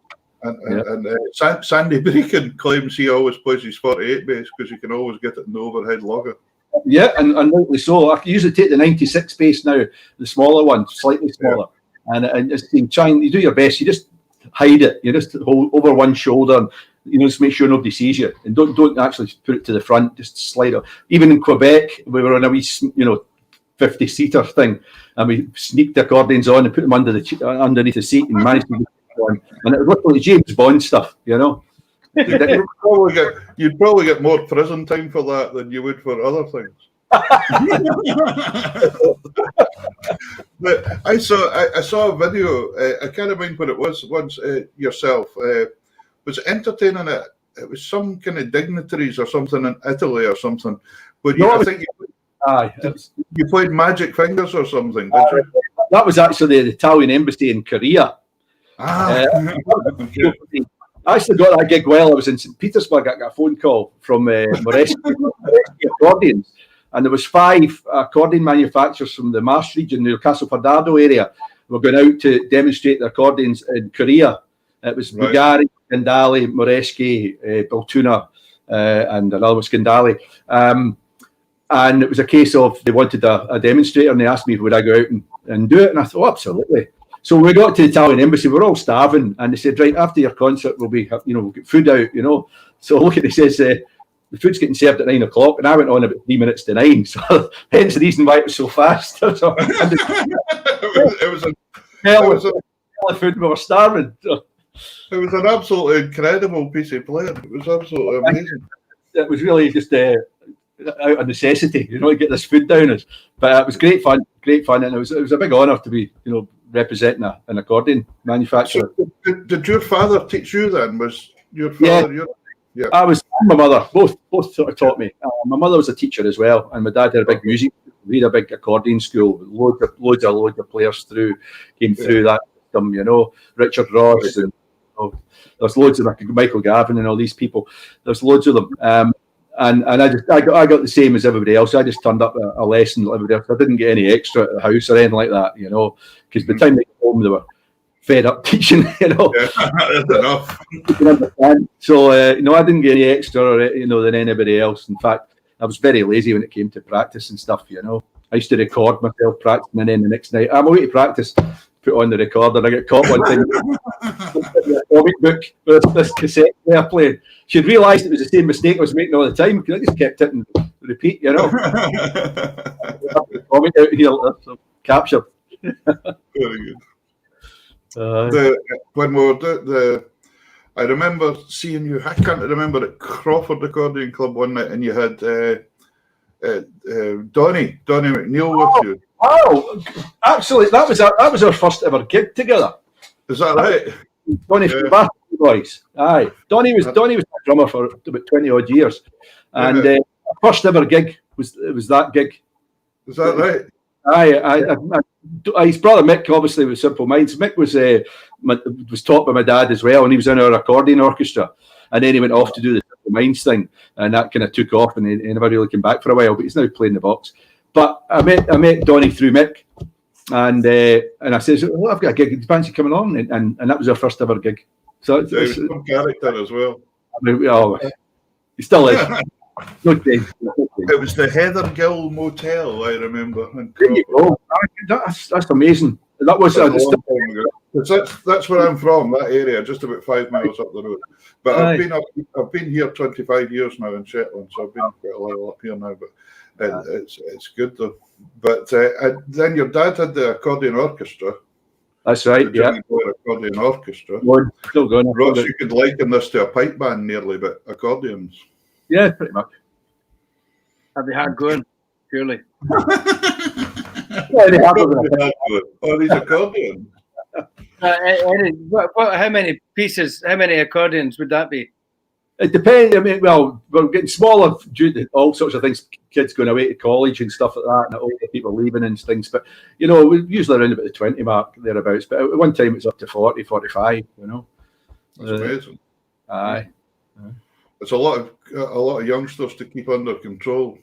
And Sandy Brecon claims he always plays his 48 bass because he can always get it in the overhead logger. Yeah, and rightly so. I usually take the 96 bass now, the smaller one, slightly smaller, and just you do your best. You just hide it. You just hold over one shoulder. And, you know, just make sure nobody sees you, and don't actually put it to the front. Just slide it. Even in Quebec, we were on a wee, 50-seater thing, and we sneaked the accordions on and put them underneath the seat and managed to get it on. And it was literally James Bond stuff, you know. You'd probably get more prison time for that than you would for other things. But I saw a video. I can't remember what it was once. Yourself. Was entertaining it. It was some kind of dignitaries or something in Italy or something. But you played Magic Fingers or something, did you? That was actually the Italian embassy in Korea. I actually got that gig while I was in St. Petersburg. I got a phone call from Moreschi Accordions, and there was 5 accordion manufacturers from the Marsh region, the Casalpardato area, were going out to demonstrate their accordions in Korea. It was Bugari, Scandali, Moreschi, Beltuna, and another was Scandali. And it was a case of they wanted a demonstrator, and they asked me would I go out and do it, and I thought, oh, absolutely. So we got to the Italian embassy. We were all starving, and they said, right, after your concert, we'll get food out, you know. So look at it, says the food's getting served at 9 o'clock, and I went on about 3 minutes to 9. So hence the reason why it was so fast. So, it was a food. We were starving. So. It was an absolutely incredible piece of playing. It was absolutely amazing. It was really just out of necessity, you know, to get this food down. But it was great fun, and it was a big honour to be, you know, representing an accordion manufacturer. So did your father teach you then? Was your father? Yeah. I was my mother. Both sort of taught me. My mother was a teacher as well, and my dad had a big music. We had a big accordion school. Loads of players came through that system. You know, Richard Ross and there's loads of Michael Gavin and all these people. There's loads of them. And I got the same as everybody else. I just turned up a lesson like everybody else. I didn't get any extra at the house or anything like that, you know, because by the time they got home, they were fed up teaching, you know. Yeah, that's enough. You can understand. So, I didn't get any extra, than anybody else. In fact, I was very lazy when it came to practice and stuff, you know. I used to record myself practicing, and then the next night, I'm away to practice, put on the recorder. I got caught one time. A comic book with this cassette player playing. She'd realised it was the same mistake I was making all the time because I just kept hitting repeat, you know. Comic out here, capture. Very good. When we were I remember seeing you. I can't remember at Crawford Accordion Club one night, and you had Donny McNeil with you. Oh, absolutely! That was our first ever gig together. Is that right? Donny from the Bastard Boys. Aye, Donny was a drummer for about 20 odd years, and our first ever gig was that gig. Is that right? Aye, his brother Mick obviously was Simple Minds. Mick was taught by my dad as well, and he was in our accordion orchestra. And then he went off to do the Simple Minds thing, and that kind of took off, and he never really came back for a while. But he's now playing the box. But I met Donny through Mick, and I said, "Well, I've got a gig. Do you fancy coming on?" And that was our first ever gig. So he was some character as well. He still is. No day. It was the Heathergill Motel, I remember. There you go. That's amazing. That was That's a long time ago. 'Cause that's where I'm from, that area, just about 5 miles up the road. But I've been here 25 years now in Shetland, so I've been quite a while up here now. But it's good though. But then your dad had the accordion orchestra. That's right. Yeah. Accordion orchestra. Still going. Ross, you could liken this to a pipe band nearly, but accordions. Yeah, pretty much. Have they had going? Surely. Oh, these accordions. How many pieces? How many accordions would that be? It depends. I mean, well, we're getting smaller due to all sorts of things. Kids going away to college and stuff like that, and older people leaving and things. But we're usually around about the 20 mark thereabouts. But at one time it was up to 40, 45. That's amazing. Aye. It's a lot of youngsters to keep under control.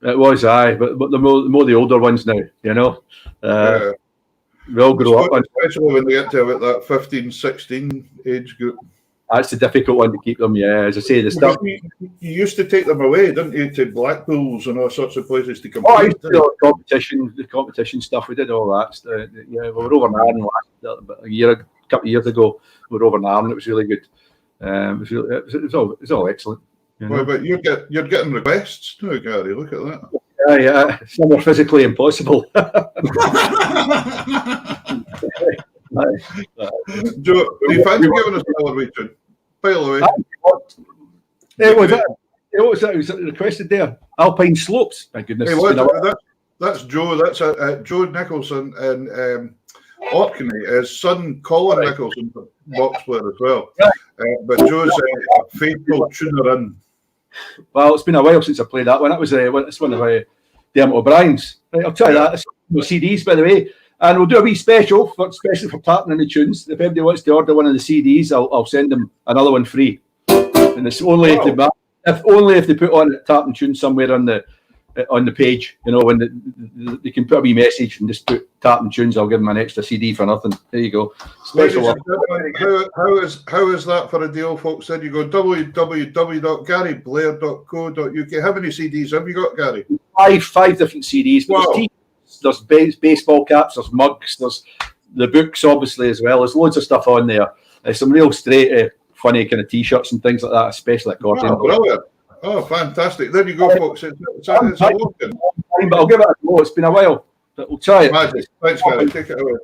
It was, aye, but the more the older ones now, Yeah. We all grow up. Especially when they get to about that 15, 16 age group. That's the difficult one to keep them, yeah. As I say, the stuff. You used to take them away, didn't you, to Blackpools and all sorts of places to compete? Oh, I used to do the competition stuff. We did all that. Yeah, we were over in Ireland a couple of years ago. We were over in Ireland. It was really good. It was all excellent. Well, but you're getting requests now, Gary. Look at that. Yeah. Some are physically impossible. Joe, do you fancy giving us a region? By the way, what was that? Was requested there? Alpine slopes. My goodness. Hey, that's Joe. That's Joe Nicholson and Orkney. His son Colin Nicholson, box player as well. But Joe's a faithful tuner in. Well, it's been a while since I played that one. It's one of Dermot O'Brien's. Right, I'll try that. It's CDs, by the way. And we'll do a wee special, especially for Tartan and the tunes. If anybody wants to order one of the CDs, I'll send them another one free. And it's only if they put on a Tartan tune somewhere on the page, when they can put a wee message and just put Tartan tunes. I'll give them an extra CD for nothing. There you go. Special. How is that for a deal, folks? Then you go www.garyblair.co.uk. How many CDs have you got, Gary? Five different CDs. Wow. There's baseball caps, there's mugs, there's the books, obviously, as well. There's loads of stuff on there. There's some real straight, funny kind of T-shirts and things like that, especially accordion. Oh, brilliant. Oh, fantastic. There you go, folks. It's a look-in. But I'll give it a go. It's been a while, but we'll try it. Magic. Thanks, Gary. Take it away.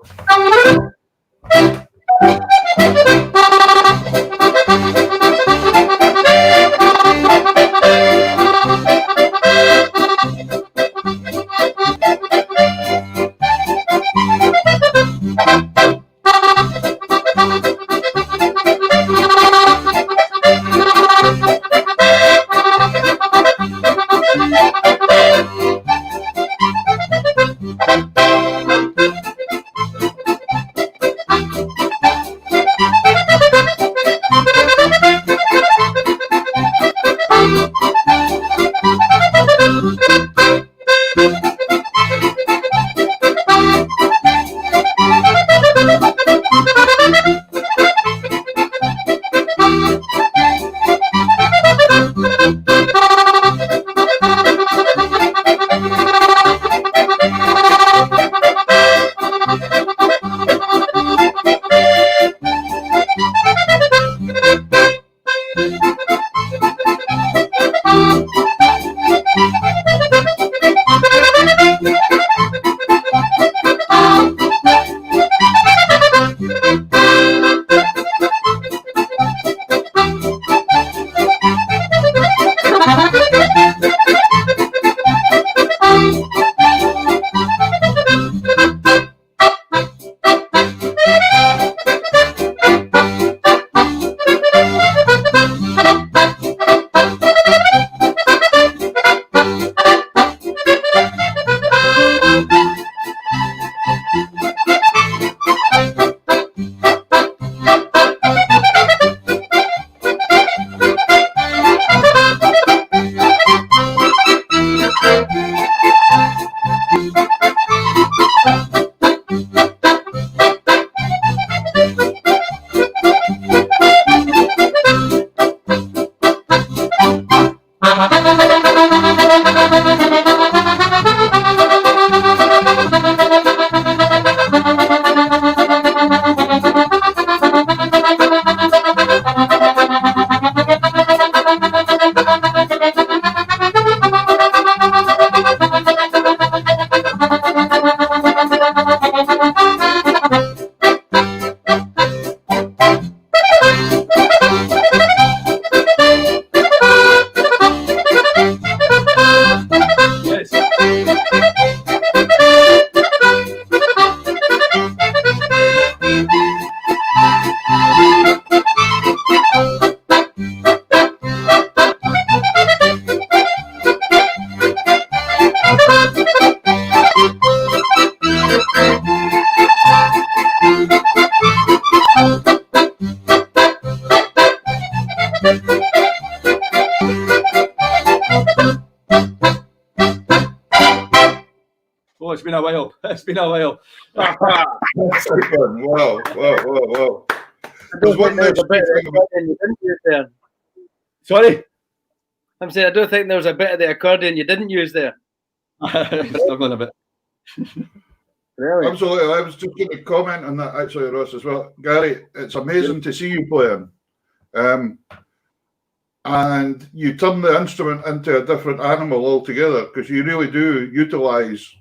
been a while. Wow, wow, wow. I don't think there was a bit of the accordion you didn't use there. Sorry? I'm saying I don't think there was a bit of the accordion you didn't use there. Struggling a bit. Really? Absolutely. I was just going to comment on that actually, Ross, as well. Gary, it's amazing to see you playing. And you turn the instrument into a different animal altogether, because you really do utilise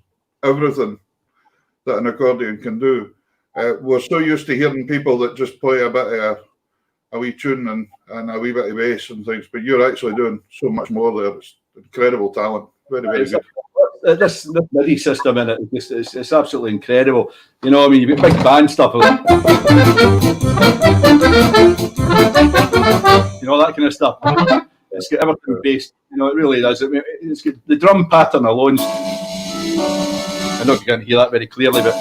everything that an accordion can do. We're so used to hearing people that just play a bit of a wee tune and a wee bit of bass and things, but you're actually doing so much more there. It's incredible talent. Very, very good. This MIDI system in it, it's absolutely incredible. You know, I mean, you've got big band stuff. You know, that kind of stuff. It's got everything based. You know, it really does. It's got the drum pattern alone. I know you can't hear that very clearly, but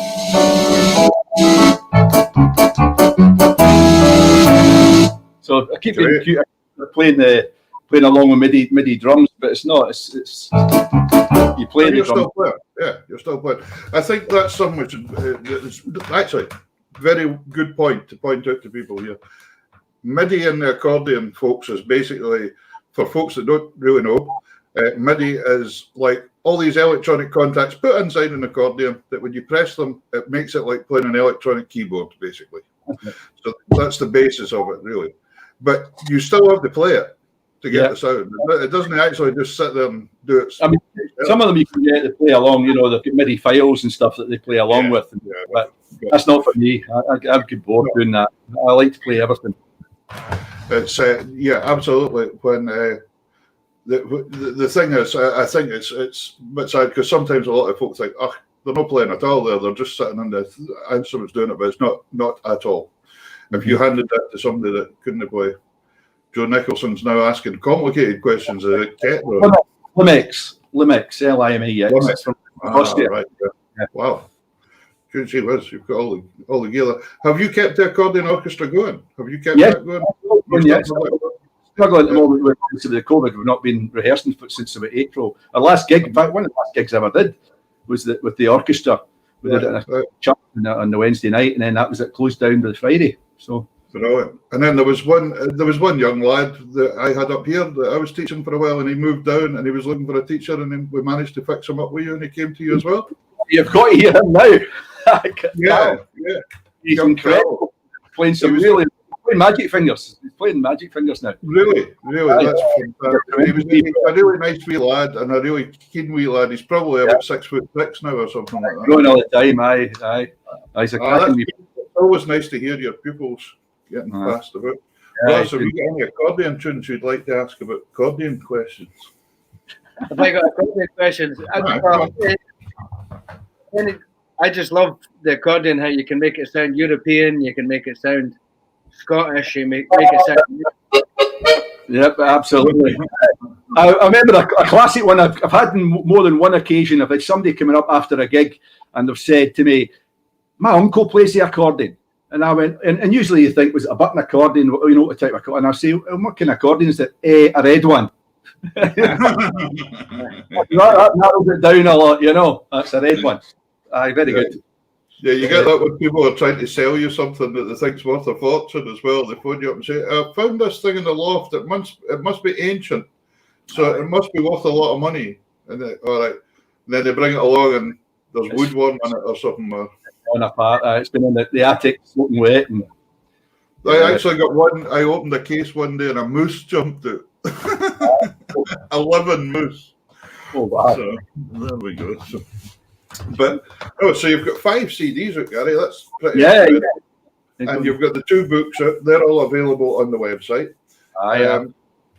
so I keep being cute, playing along with MIDI drums, but it's not. It's you play the drum. Yeah, you're still playing. I think that's something which is actually very good point to point out to people here. MIDI and the accordion, folks, is basically, for folks that don't really know, MIDI is like all these electronic contacts put inside an accordion that when you press them, it makes it like playing an electronic keyboard, basically. Okay. So that's the basis of it, really. But you still have to play it to get the sound. It doesn't actually just sit there and do it. I mean, some of them you can get to play along, you know, they've got MIDI files and stuff that they play along with. But that's not for me. I get bored doing that. I like to play everything. It's absolutely. When the thing is, I think it's a bit sad because sometimes a lot of folks think, oh, they're not playing at all there. They're just sitting on the instruments doing it, but it's not at all. If you handed that to somebody that couldn't play, Joe Nicholson's now asking complicated questions. Limix, L-I-M-E-X. Limix. From right. Yeah. Wow. Good see, Liz. You've got all the gear. Have you kept the accordion orchestra going? Have you kept that going? Struggling at the moment with the COVID. We've not been rehearsing since about April. Our last gig, in fact, one of the last gigs I ever did was with the orchestra. We did it in a church on the Wednesday night, and then that was it closed down by the Friday. So brilliant. And then there was one young lad that I had up here that I was teaching for a while, and he moved down and he was looking for a teacher, and then we managed to fix him up with you, and he came to you as well. You've got to hear him now. Yeah. He's incredible. Playing magic fingers. He's playing magic fingers now. Really, that's fantastic. He was a really nice wee lad and a really keen wee lad. He's probably about 6'6" now or something like that. Growing all the time, aye. He's a cracking wee. It's always nice to hear your pupils getting passed about. Ross, have you got any accordion tunes you'd like to ask about accordion questions? Have I got accordion questions? I just love the accordion, how you can make it sound European, you can make it sound Scottish, you make it sound... Yep, absolutely. I remember a classic one I've had on more than one occasion. I've had somebody coming up after a gig and they've said to me, my uncle plays the accordion. And I went, and usually you think, was it a button accordion? You know what type of accordion? And I say, what kind of accordion is it? A red one. That narrows it down a lot, you know. That's a red one. Aye, very good. Yeah, you get that when people are trying to sell you something that they think's worth a fortune as well. They phone you up and say, I found this thing in the loft. It must be ancient. So it must be worth a lot of money. And all right. And then they bring it along and there's woodworm in it or something. On apart. It's been in the attic soaking wet. And, I actually got one. I opened a case one day and a moose jumped out. A living moose. Oh, wow. So there we go. So you've got 5 CDs out, Gary. That's pretty good. And you've got the 2 books out. They're all available on the website.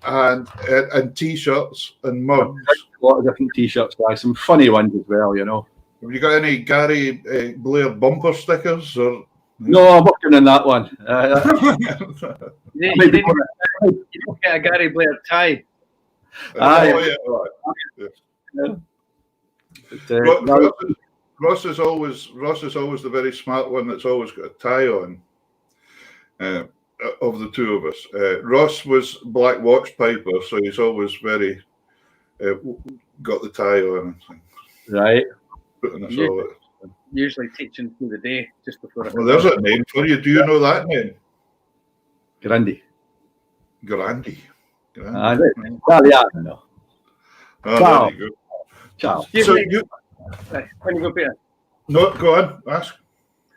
And T-shirts and mugs. A lot of different T-shirts, guys. Some funny ones as well, you know. Have you got any Gary Blair bumper stickers? Or no, I'm working on that one. You don't get a Gary Blair tie. Ross is always the very smart one that's always got a tie on. Of the two of us, Ross was Black Watch Piper, so he's always very got the tie on. Right. You usually teaching through the day just before I Well, there's a name for you. Do you know that name? Grandy. Grandy. Well, yeah, I know. Oh, Ciao. there you go. Ciao. So you, When you go, Peter. no, go on, ask.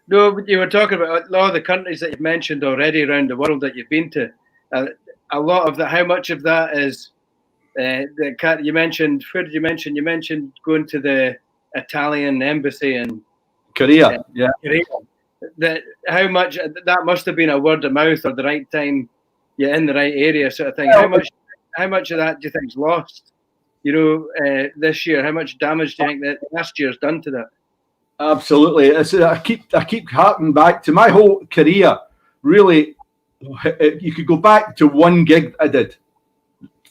No, you were talking about a lot of the countries that you've mentioned already around the world that you've been to. A lot of that, how much of that is you mentioned? Where did you mention? You mentioned going to the Italian embassy in Korea. Yeah. Korea. How much that must have been a word of mouth or the right time, you're in the right area, sort of thing. How much of that do you think's lost? This year, how much damage do you think that last year's done to that? Absolutely. I keep harking back to my whole career. Really, you could go back to one gig I did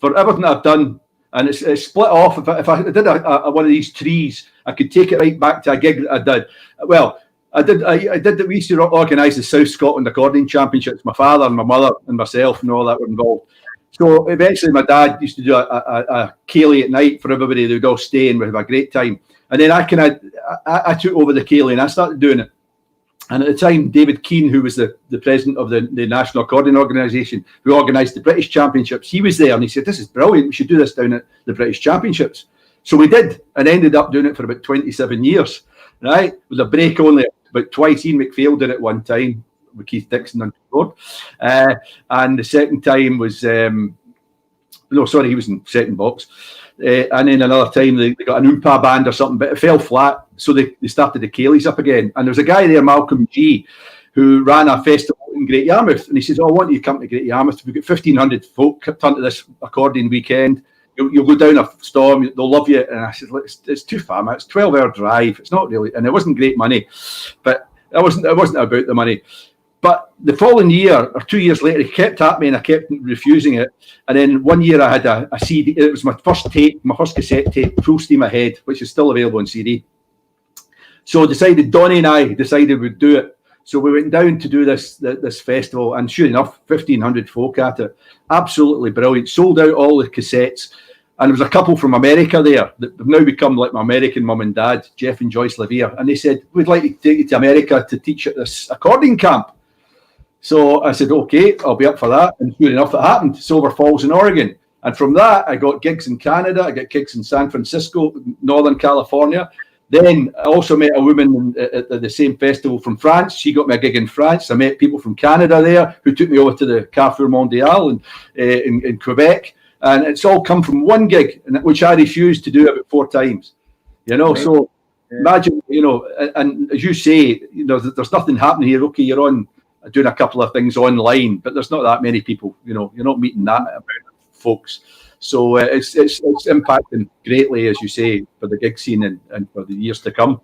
for everything I've done, and it's split off. If I did one of these trees, I could take it right back to a gig that I did. Well, I did that. We used to organise the South Scotland Accordion Championships. My father and my mother and myself and all that were involved. So eventually, my dad used to do a ceilidh at night for everybody. They would all stay and we'd have a great time. And then I took over the ceilidh and I started doing it. And at the time, David Keane, who was the president of the National Accordion Organisation, who organised the British Championships, he was there and he said, "This is brilliant. We should do this down at the British Championships." So we did, and ended up doing it for about 27 years, right? With a break only about twice. Ian McPhail did it one time with Keith Dixon on board, and the second time was he was in second box, and then another time they got an oompa band or something, but it fell flat, so they started the ceilidhs up again. And there was a guy there, Malcolm G, who ran a festival in Great Yarmouth, and he says, "Oh, I want you to come to Great Yarmouth. We've got 1,500 folk come to this accordion weekend. You'll go down a storm, they'll love you." And I said, "Look, it's too far, man. It's a 12-hour drive. It's not really," and it wasn't great money, but it wasn't about the money. But the following year or 2 years later, he kept at me and I kept refusing it. And then one year I had a CD. It was my first cassette tape, Full Steam Ahead, which is still available on CD. So Donnie and I decided we'd do it. So we went down to do this festival, and sure enough, 1,500 folk at it. Absolutely brilliant. Sold out all the cassettes. And there was a couple from America there that have now become like my American mum and dad, Jeff and Joyce Levere. And they said, "We'd like to take you to America to teach at this accordion camp." So I said, "Okay, I'll be up for that." And sure enough, it happened. Silver Falls in Oregon. And from that, I got gigs in Canada. I got gigs in San Francisco, Northern California. Then I also met a woman at the same festival from France. She got me a gig in France. I met people from Canada there who took me over to the Carrefour Mondial in Quebec. And it's all come from one gig, which I refused to do about 4 times. So imagine, and as you say, there's nothing happening here. Okay, you're on doing a couple of things online, but there's not that many people, you're not meeting that amount of folks. So it's impacting greatly, as you say, for the gig scene and for the years to come.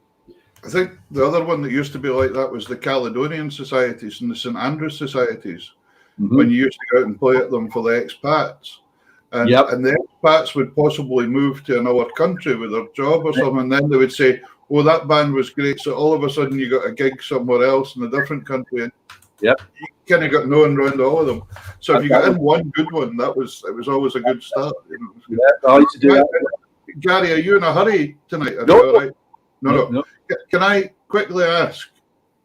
I think the other one that used to be like that was the Caledonian societies and the St Andrews societies, when you used to go out and play at them for the expats. And the expats would possibly move to another country with their job or something, and then they would say, "Oh, that band was great." So all of a sudden you got a gig somewhere else in a different country, and you kind of got known around all of them. So if you got in one good one, it was always a good start. I used to do that. Gary, are you in a hurry tonight? No. No. Can I quickly ask,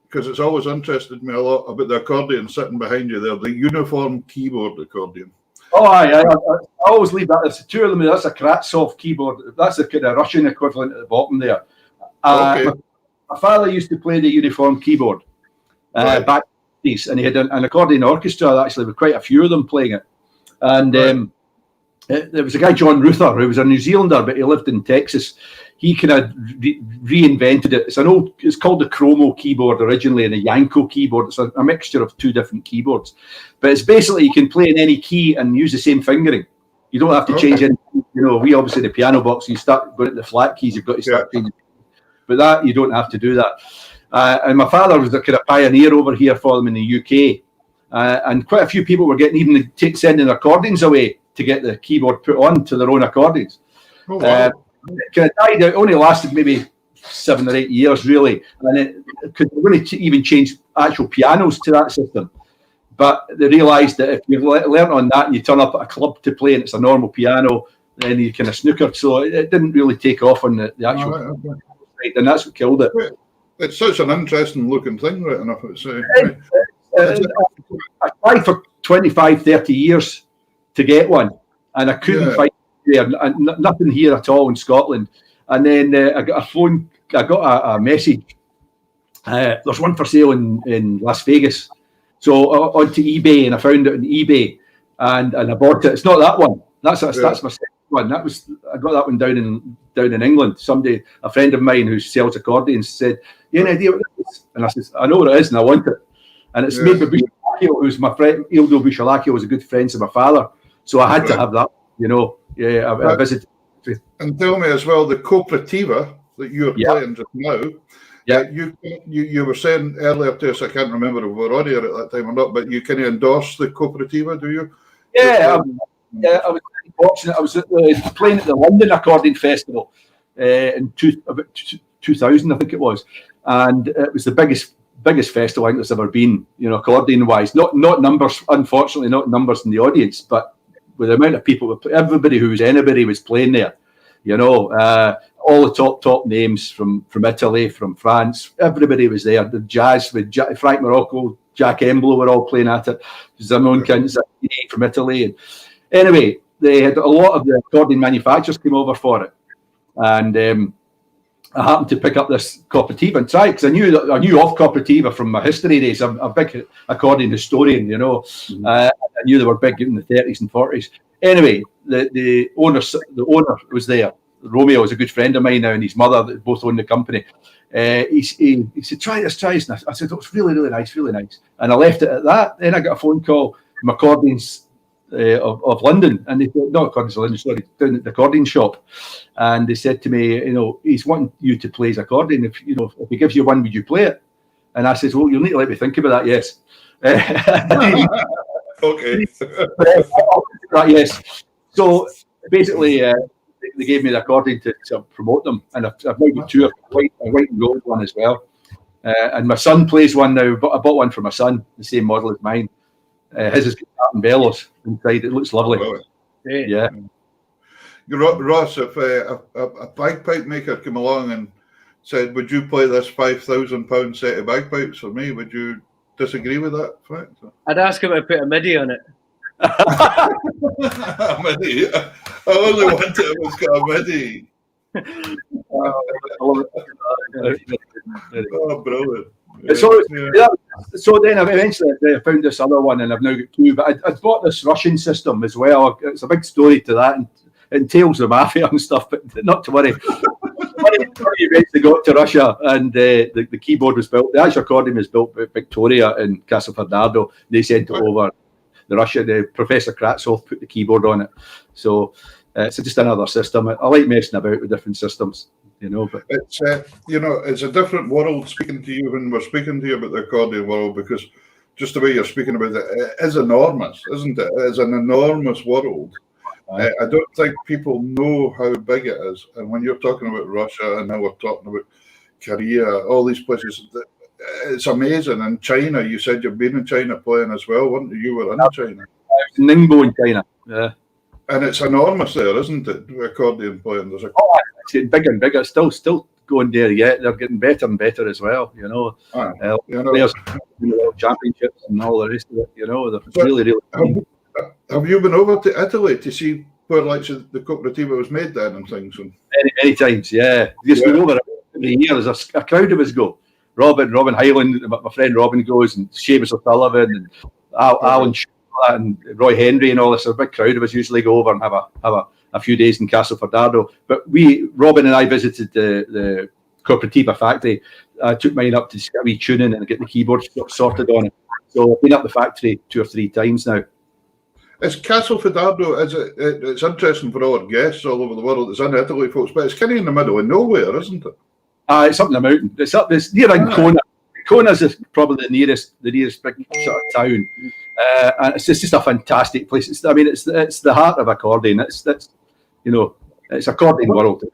because it's always interested me a lot, about the accordion sitting behind you there, the uniform keyboard accordion. Oh, I always leave that. There's 2 of them. That's a Kratsov keyboard. That's the kind of Russian equivalent at the bottom there. My father used to play the uniform keyboard back in the 80s, and he had an accordion orchestra actually with quite a few of them playing it. And there was a guy, John Ruther, who was a New Zealander, but he lived in Texas. He kind of reinvented it. It's called the Chromo keyboard originally, and a Yanko keyboard. It's a mixture of 2 different keyboards. But it's basically you can play in any key and use the same fingering. You don't have to change anything. We obviously, the piano box, you start going to the flat keys, you've got to start changing. But that, you don't have to do that. And my father was the kind of pioneer over here for them in the UK. And quite a few people were sending accordions away to get the keyboard put on to their own accordions. Oh, wow. Kind of died out. It only lasted maybe 7 or 8 years, really. And it could really even change actual pianos to that system. But they realised that if you've learnt on that and you turn up at a club to play and it's a normal piano, then you kind of snookered. So it didn't really take off on the actual side, and that's what killed it. It's such an interesting looking thing, right enough. It's, I tried for 25, 30 years to get one, and I couldn't find it there, and nothing here at all in Scotland. And then I got a message. There's one for sale in Las Vegas. So onto eBay, and I found it on eBay, and I bought it. It's not that one. That's my second one. I got that one down in England. Somebody, a friend of mine who sells accordions, said, "You have an idea what it is?" And I said, "I know what it is, and I want it." And it's made by Buchalacchio, who's my friend. Ildo Buchalacchio was a good friend of my father, so I had to have that. I visited. And tell me as well, the Cooperativa that you're playing just now. Yeah, you were saying earlier to us, I can't remember if we were on here at that time or not, but you can endorse the Cooperativa, do you? Yeah, I was fortunate. I was playing at the London Accordion Festival in 2000, I think it was, and it was the biggest festival I think there's ever been. Accordion wise, not numbers, unfortunately, not numbers in the audience, but with the amount of people, everybody who was anybody was playing there. All the top names from Italy, from France, everybody was there. The jazz with Frank Morocco, Jack Emblo were all playing at it. Zamon Kinzani from Italy. And anyway, they had a lot of the accordion manufacturers came over for it. And I happened to pick up this Cooperativa and try it, because I knew of Cooperativa from my history days. I'm a big accordion historian, I knew they were big in the 30s and 40s. Anyway, the owner was there. Romeo is a good friend of mine now, and his mother, that both own the company. He said, try this. And I said, oh, it's really, really nice, really nice. And I left it at that. Then I got a phone call from Accordions of London, and they said, not Accordions of London, sorry, down at the accordion shop. And they said to me, he's wanting you to play his accordion. If he gives you one, would you play it? And I said, well, you'll need to let me think about that, yes. Okay. Yes. So basically, they gave me the accordion to promote them, and I've now got two, a white and gold one as well. And my son plays one now. But I bought one for my son, the same model as mine. His is got Tartan bellows inside. It looks lovely. Oh, yeah. Ross, if a bagpipe maker came along and said, "Would you play this £5,000 set of bagpipes for me?" Would you disagree with that fact? I'd ask him to put a MIDI on it. A MIDI. I only wanted it was got a MIDI. Oh, brilliant. So then eventually I found this other one, and I've now got two. But I bought this Russian system as well. It's a big story to that, and it entails the mafia and stuff, but not to worry. We eventually got to Russia, and the keyboard was built. The actual accordion was built by Victoria in Castelfidardo. They sent it over. The Professor Kratsov put the keyboard on it. So it's just another system. I like messing about with different systems, But it's it's a different world speaking to you when we're speaking to you about the accordion world, because just the way you're speaking about it is enormous, isn't it? It is an enormous world. I don't think people know how big it is. And when you're talking about Russia, and now we're talking about Korea, all these places, it's amazing. And China, you said you've been in China playing as well, weren't you? You were in China. I was in Ningbo in China, yeah. And it's enormous there, isn't it? Accordion playing. It's getting bigger and bigger. Still going there yet. They're getting better and better as well, Players, championships and all the rest of it, They're really, really. Have you been over to Italy to see where the Cooperativa was made then and things? Many times, yeah. Just go over every year. There's a crowd of us go. Robin Hyland, my friend Robin goes, and Seamus O'Sullivan, and Alan and Roy Henry and all this. A big crowd of us usually go over and have a few days in Castelfidardo. But Robin and I visited the Cooperativa factory. I took mine up to just get a wee tuning and get the keyboard sorted on it. So I've been up the factory 2 or 3 times now. It's Castelfidardo. It's interesting for all our guests all over the world. It's in Italy, folks, but it's kind of in the middle of nowhere, isn't it? It's up in the mountain. It's near Ancona. Ancona is probably the nearest big sort of town, and it's just a fantastic place. It's the heart of accordion. It's accordion world.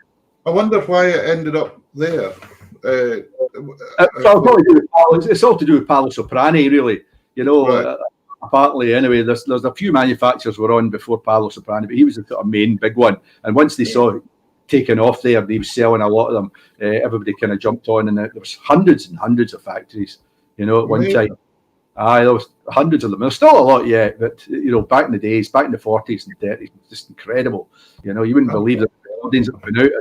I wonder why it ended up there. It's all to do with Paolo Soprani, really. Right. Partly anyway. There's a few manufacturers were on before Paolo Soprani, but he was the sort of main big one. And once they saw taken off there. They were selling a lot of them. Everybody kind of jumped on, and there was hundreds and hundreds of factories, you know, at one time. There was hundreds of them. There's still a lot yet, but you know, back in the days, back in the 40s and 30s, it was just incredible. You know, you wouldn't believe the buildings that have been out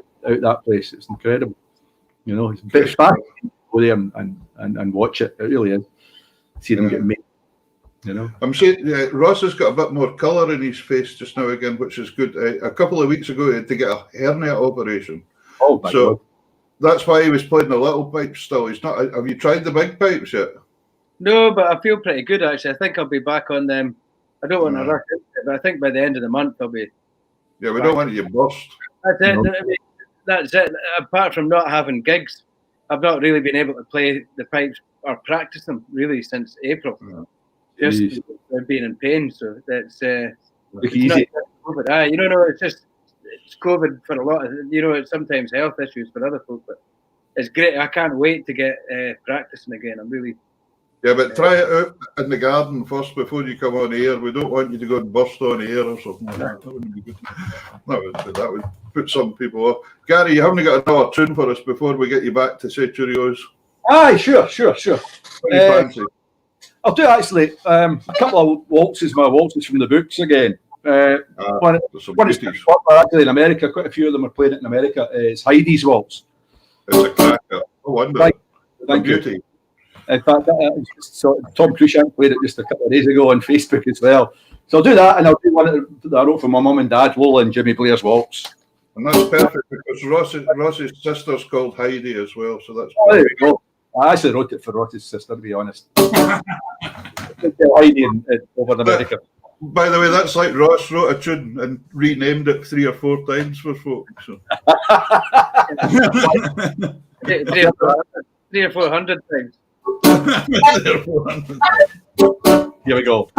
that place. It's incredible. You know, it's a bit fun to go there and watch it. It really is. See them get made. You know, I'm saying Ross has got a bit more colour in his face just now again, which is good. A couple of weeks ago, he had to get a hernia operation. Oh my God. That's why he was playing the little pipes still. He's not. Have you tried the big pipes yet? No, but I feel pretty good actually. I think I'll be back on them. I don't want to rush it, but I think by the end of the month I'll be. Yeah, we don't want you to burst. That's it. No. That's it. Apart from not having gigs, I've not really been able to play the pipes or practice them really since April. Just being in pain, so that's easy. COVID. You know, it's COVID for a lot of, you know, it's sometimes health issues for other folk, but it's great. I can't wait to get practicing again. I'm really. Yeah, but try it out in the garden first before you come on air. We don't want you to go and burst on air or something like that. That wouldn't be good. That would put some people off. Gary, you haven't got another tune for us before we get you back to say cheerios? Aye, sure. What do you fancy? I'll do actually a couple of waltzes from the books again. One is actually in America. Quite a few of them are playing it in America. It's Heidi's Waltz. It's a cracker. Oh, wonderful. Thank beauty. You. In fact, so Tom Cruikshank played it just a couple of days ago on Facebook as well. So I'll do that, and I'll do one that I wrote for my mum and dad, Lola and Jimmy Blair's Waltz. And that's perfect because Ross's sister's called Heidi as well. So that's. Oh, there we go. I actually wrote it for Ross's sister, to be honest. Heidi over in America. By the way, that's like Ross wrote a tune and renamed it 3 or 4 times for folks. So. 300 or 400 times. Here we go.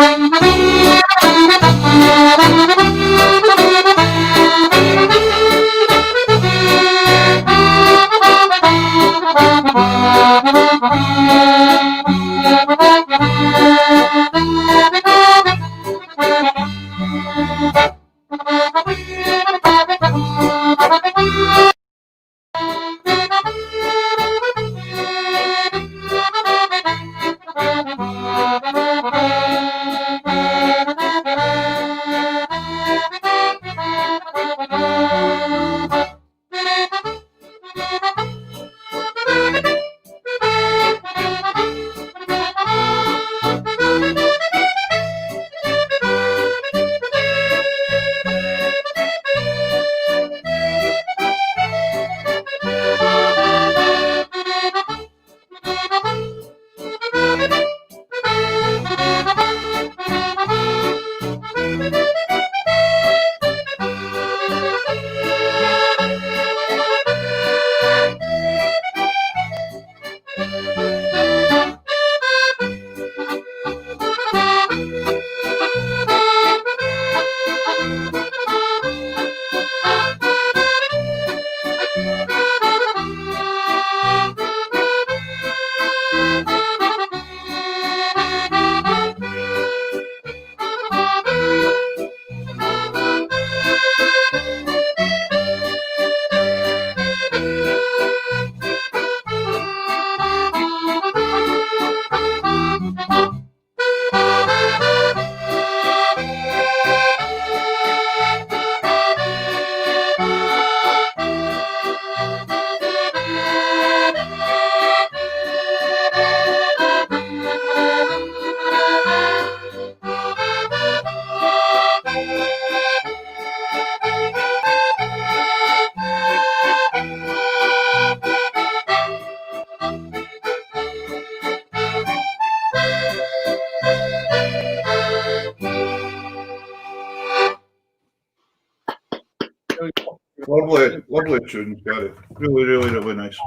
Lovely tunes, Gary. Really nice.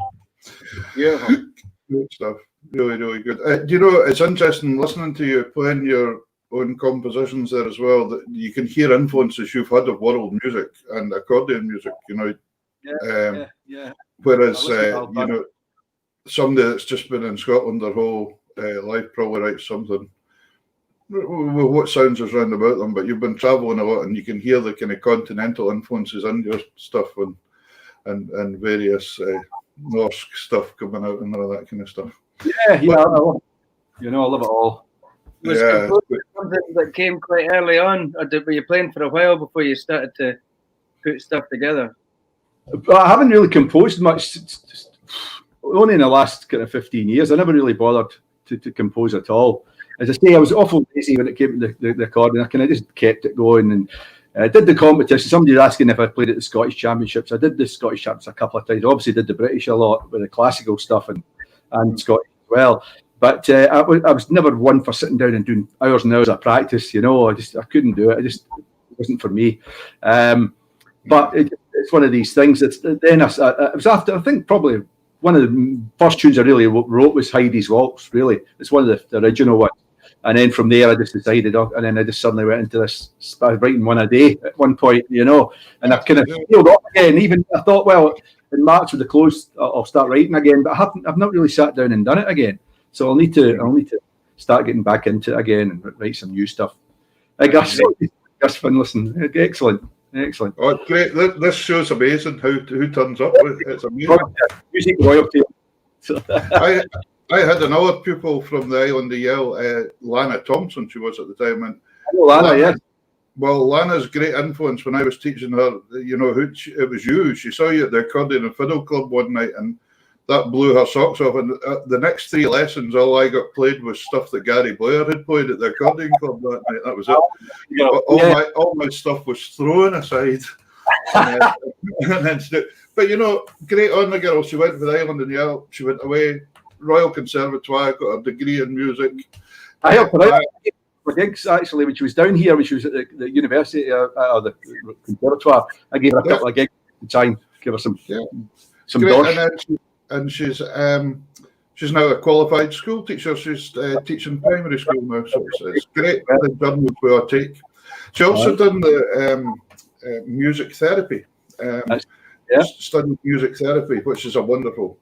Yeah. Good stuff. Really good. Do you know, it's interesting listening to you playing your own compositions there as well, that you can hear influences you've had of world music and accordion music, you know. Yeah. Whereas, you know, somebody that's just been in Scotland their whole life probably writes something. What sounds is round about them, but you've been travelling a lot and you can hear the kind of continental influences in your stuff. And and various Norse stuff coming out and all that kind of stuff. Yeah, I love it. I love it all. Was composing something that came quite early on, or were you playing for a while before you started to put stuff together? I haven't really composed much. Only in the last kind of 15 years. I never really bothered to compose at all. As I say, I was awful lazy when it came to the recording. I kind of just kept it going, and I did the competition. Somebody was asking if I played at the Scottish Championships. I did the Scottish Championships a couple of times. Obviously, did the British a lot with the classical stuff and Scottish as well. But I was never one for sitting down and doing hours and hours of practice. I couldn't do it. It wasn't for me. But it's one of these things. It was after, I think, probably one of the first tunes I really wrote was Heidi's Waltz. Really, it's one of the original ones. And then from there, I just decided, and then I just suddenly went into this. I was writing one a day at one point, and I kind of peeled up again. Even I thought, well, in March with the close, I'll start writing again. But I've not really sat down and done it again. So I'll need to start getting back into it again and write some new stuff. Gus Finlayson, excellent. Oh, great! This show's amazing. Who turns up? It's amazing. Music royalty. I had another pupil from the island of Yell, Lana Thompson. She was at the time, and Lana, yeah. Well, Lana's great influence when I was teaching her. It was you. She saw you at the accordion and fiddle club one night, and that blew her socks off. And the next 3 lessons, all I got played was stuff that Gary Blair had played at the accordion club that night. That was it. All my stuff was thrown aside. But great on the girl. She went to the island in Yale. She went away. Royal Conservatoire, got a degree in music. I helped her out for gigs actually when she was down here, when she was at the university or the conservatoire. I gave her a couple of gigs to try and give her some doors. And she's now a qualified school teacher. She's teaching primary school now, so it's great the journey we all take. She also done the music therapy. Studied music therapy, which is a wonderful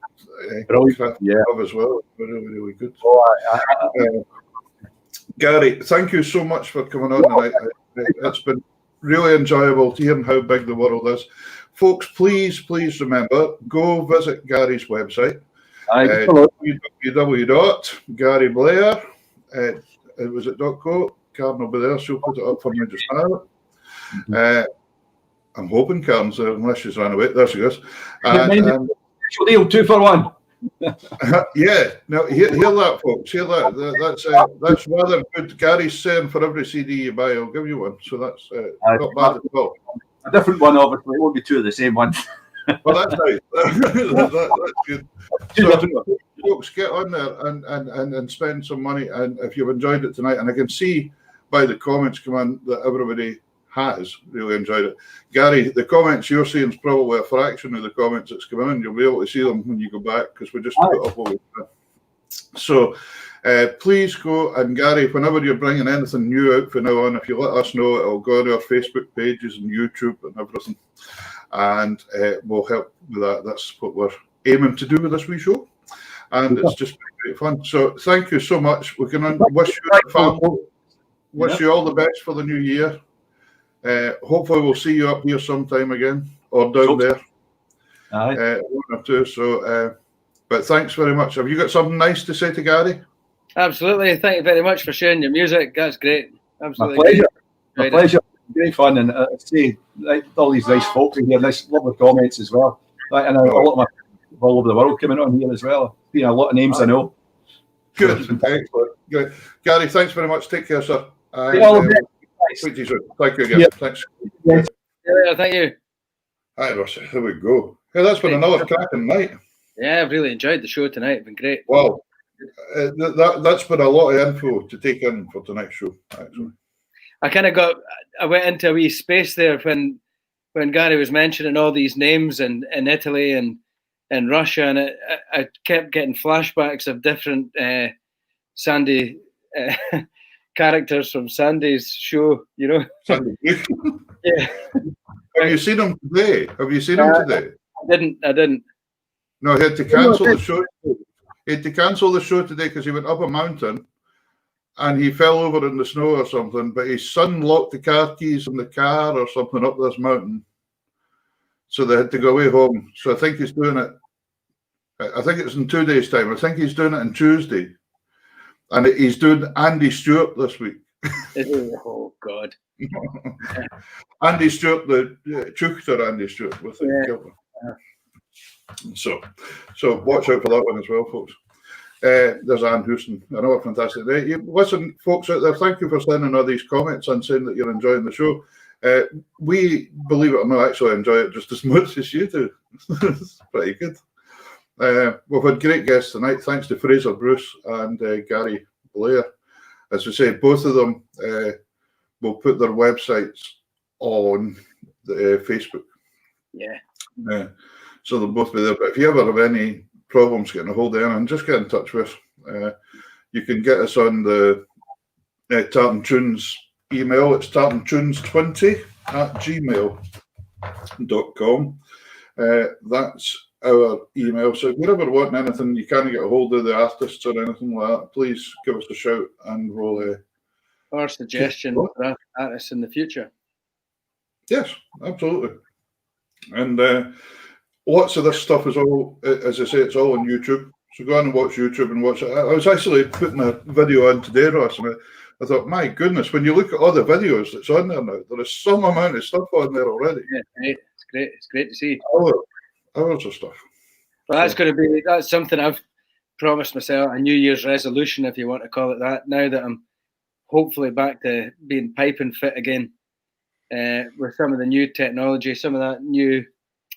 craft as well. Really good. Gary, thank you so much for coming on tonight. It's been really enjoyable hearing how big the world is. Folks, please remember, go visit Gary's website. www.garyblair. Was it .co? Karen will be there. She'll put it up for me just now. I'm hoping Karen's there, unless she's ran away. There she goes. Deal 2 for 1. Yeah. Now hear that, folks. Hear that. That's rather good. Gary's saying for every CD you buy, I'll give you one. So that's not bad at all. A different one, obviously. It won't be 2 of the same one. Well, that's right. That's good. So, folks, get on there and spend some money. And if you've enjoyed it tonight, and I can see by the comments come on that everybody has really enjoyed it. Gary, the comments you're seeing is probably a fraction of the comments that's coming in. You'll be able to see them when you go back because we just put up what we did. So please go, and Gary, whenever you're bringing anything new out from now on, if you let us know, it'll go to our Facebook pages and YouTube and everything, and we'll help with that. That's what we're aiming to do with this wee show, and it's just great fun. So thank you so much. We can wish you and family, wish you all the best for the new year. Hopefully we'll see you up here sometime again, or down there. One or two. So, but thanks very much. Have you got something nice to say to Gary? Absolutely. Thank you very much for sharing your music. That's great. Absolutely. My pleasure. My pleasure. Great fun, and see all these nice folks in here. Nice, lovely comments as well. And a lot of my all over the world coming on here as well. A lot of names I know. Good. Excellent. Good. Gary, thanks very much. Take care, sir. Thank you again. Yeah. Thanks. Yeah, thank you. Hi, Russia. Here we go. Yeah, that's been another cracking night. Yeah, I've really enjoyed the show tonight. It's been great. Wow. That's been a lot of info to take in for tonight's show, actually. I went into a wee space there when Gary was mentioning all these names in Italy and Russia, and I kept getting flashbacks of different Sandy characters from Sandy's show, Sandy. Yeah. Have you seen him today? I didn't. No, he had to cancel the show. He had to cancel the show today because he went up a mountain and he fell over in the snow or something. But his son locked the car keys in the car or something up this mountain. so they had to go away home. So I think he's doing it. I think it's in 2 days' time. I think he's doing it on Tuesday, and he's doing Andy Stewart this week. Oh God! Andy Stewart, the Chuchter Andy Stewart with the Kilburn. So watch out for that one as well, folks. There's Anne Houston. Another fantastic day. Listen, folks out there, thank you for sending all these comments and saying that you're enjoying the show. We, believe it or not, actually enjoy it just as much as you do. It's pretty good. We've had great guests tonight. Thanks to Fraser Bruce and Gary Blair. As we say, both of them will put their websites on the Facebook. Yeah. So they'll both be there. But if you ever have any problems getting a hold of anyone, just get in touch with us. You can get us on the Tartan Tunes email. It's tartantunes20@gmail.com. That's our email. So if you're ever wanting anything, you can't get a hold of the artists or anything like that, please give us a shout and we'll... or suggestion for artists in the future. Yes, absolutely. And lots of this stuff is all, as I say, it's all on YouTube. So go on and watch YouTube and watch it. I was actually putting a video on today, Ross, and I thought, my goodness, when you look at all the videos that's on there now, there is some amount of stuff on there already. Yeah, it's great. It's great to see. Hours of stuff. Well, that's something I've promised myself, a New Year's resolution, if you want to call it that, now that I'm hopefully back to being piping fit again, with some of the new technology, some of that new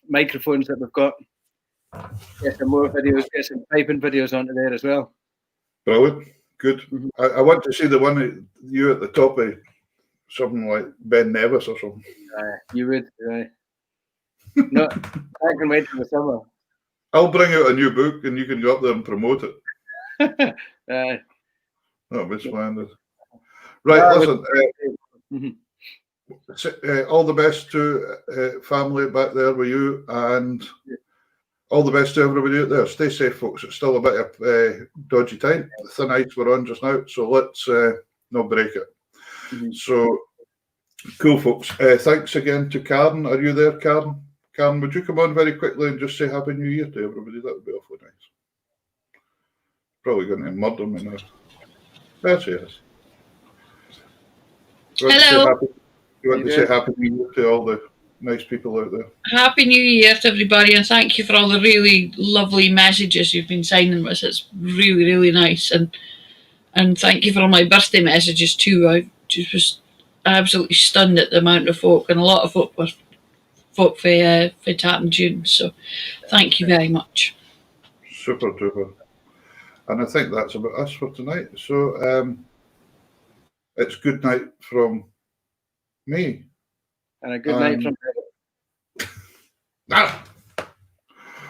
microphones that we've got. Get some more videos, get some piping videos onto there as well. Brilliant. Good. Mm-hmm. I want to see the one that you at the top of something like Ben Nevis or something. You would. No, I can wait for the summer. I'll bring out a new book and you can go up there and promote it. That'll be splendid. Right, listen. All the best to family back there with you, and all the best to everybody out there. Stay safe, folks. It's still a bit of dodgy time. The thin ice we're on just now, so let's not break it. So, cool, folks. Thanks again to Karen. Are you there, Karen? Karen, would you come on very quickly and just say Happy New Year to everybody? That would be awfully nice. Probably going to murder me now. There she is. Hello. You want to say Happy New Year to all the nice people out there? Happy New Year to everybody, and thank you for all the really lovely messages you've been signing with us. It's really, really nice, and thank you for all my birthday messages too. I just was absolutely stunned at the amount of folk, and a lot of folk were folk for Tartan Tunes. So, thank you very much. Super duper. And I think that's about us for tonight. So it's good night from me. And a good night from...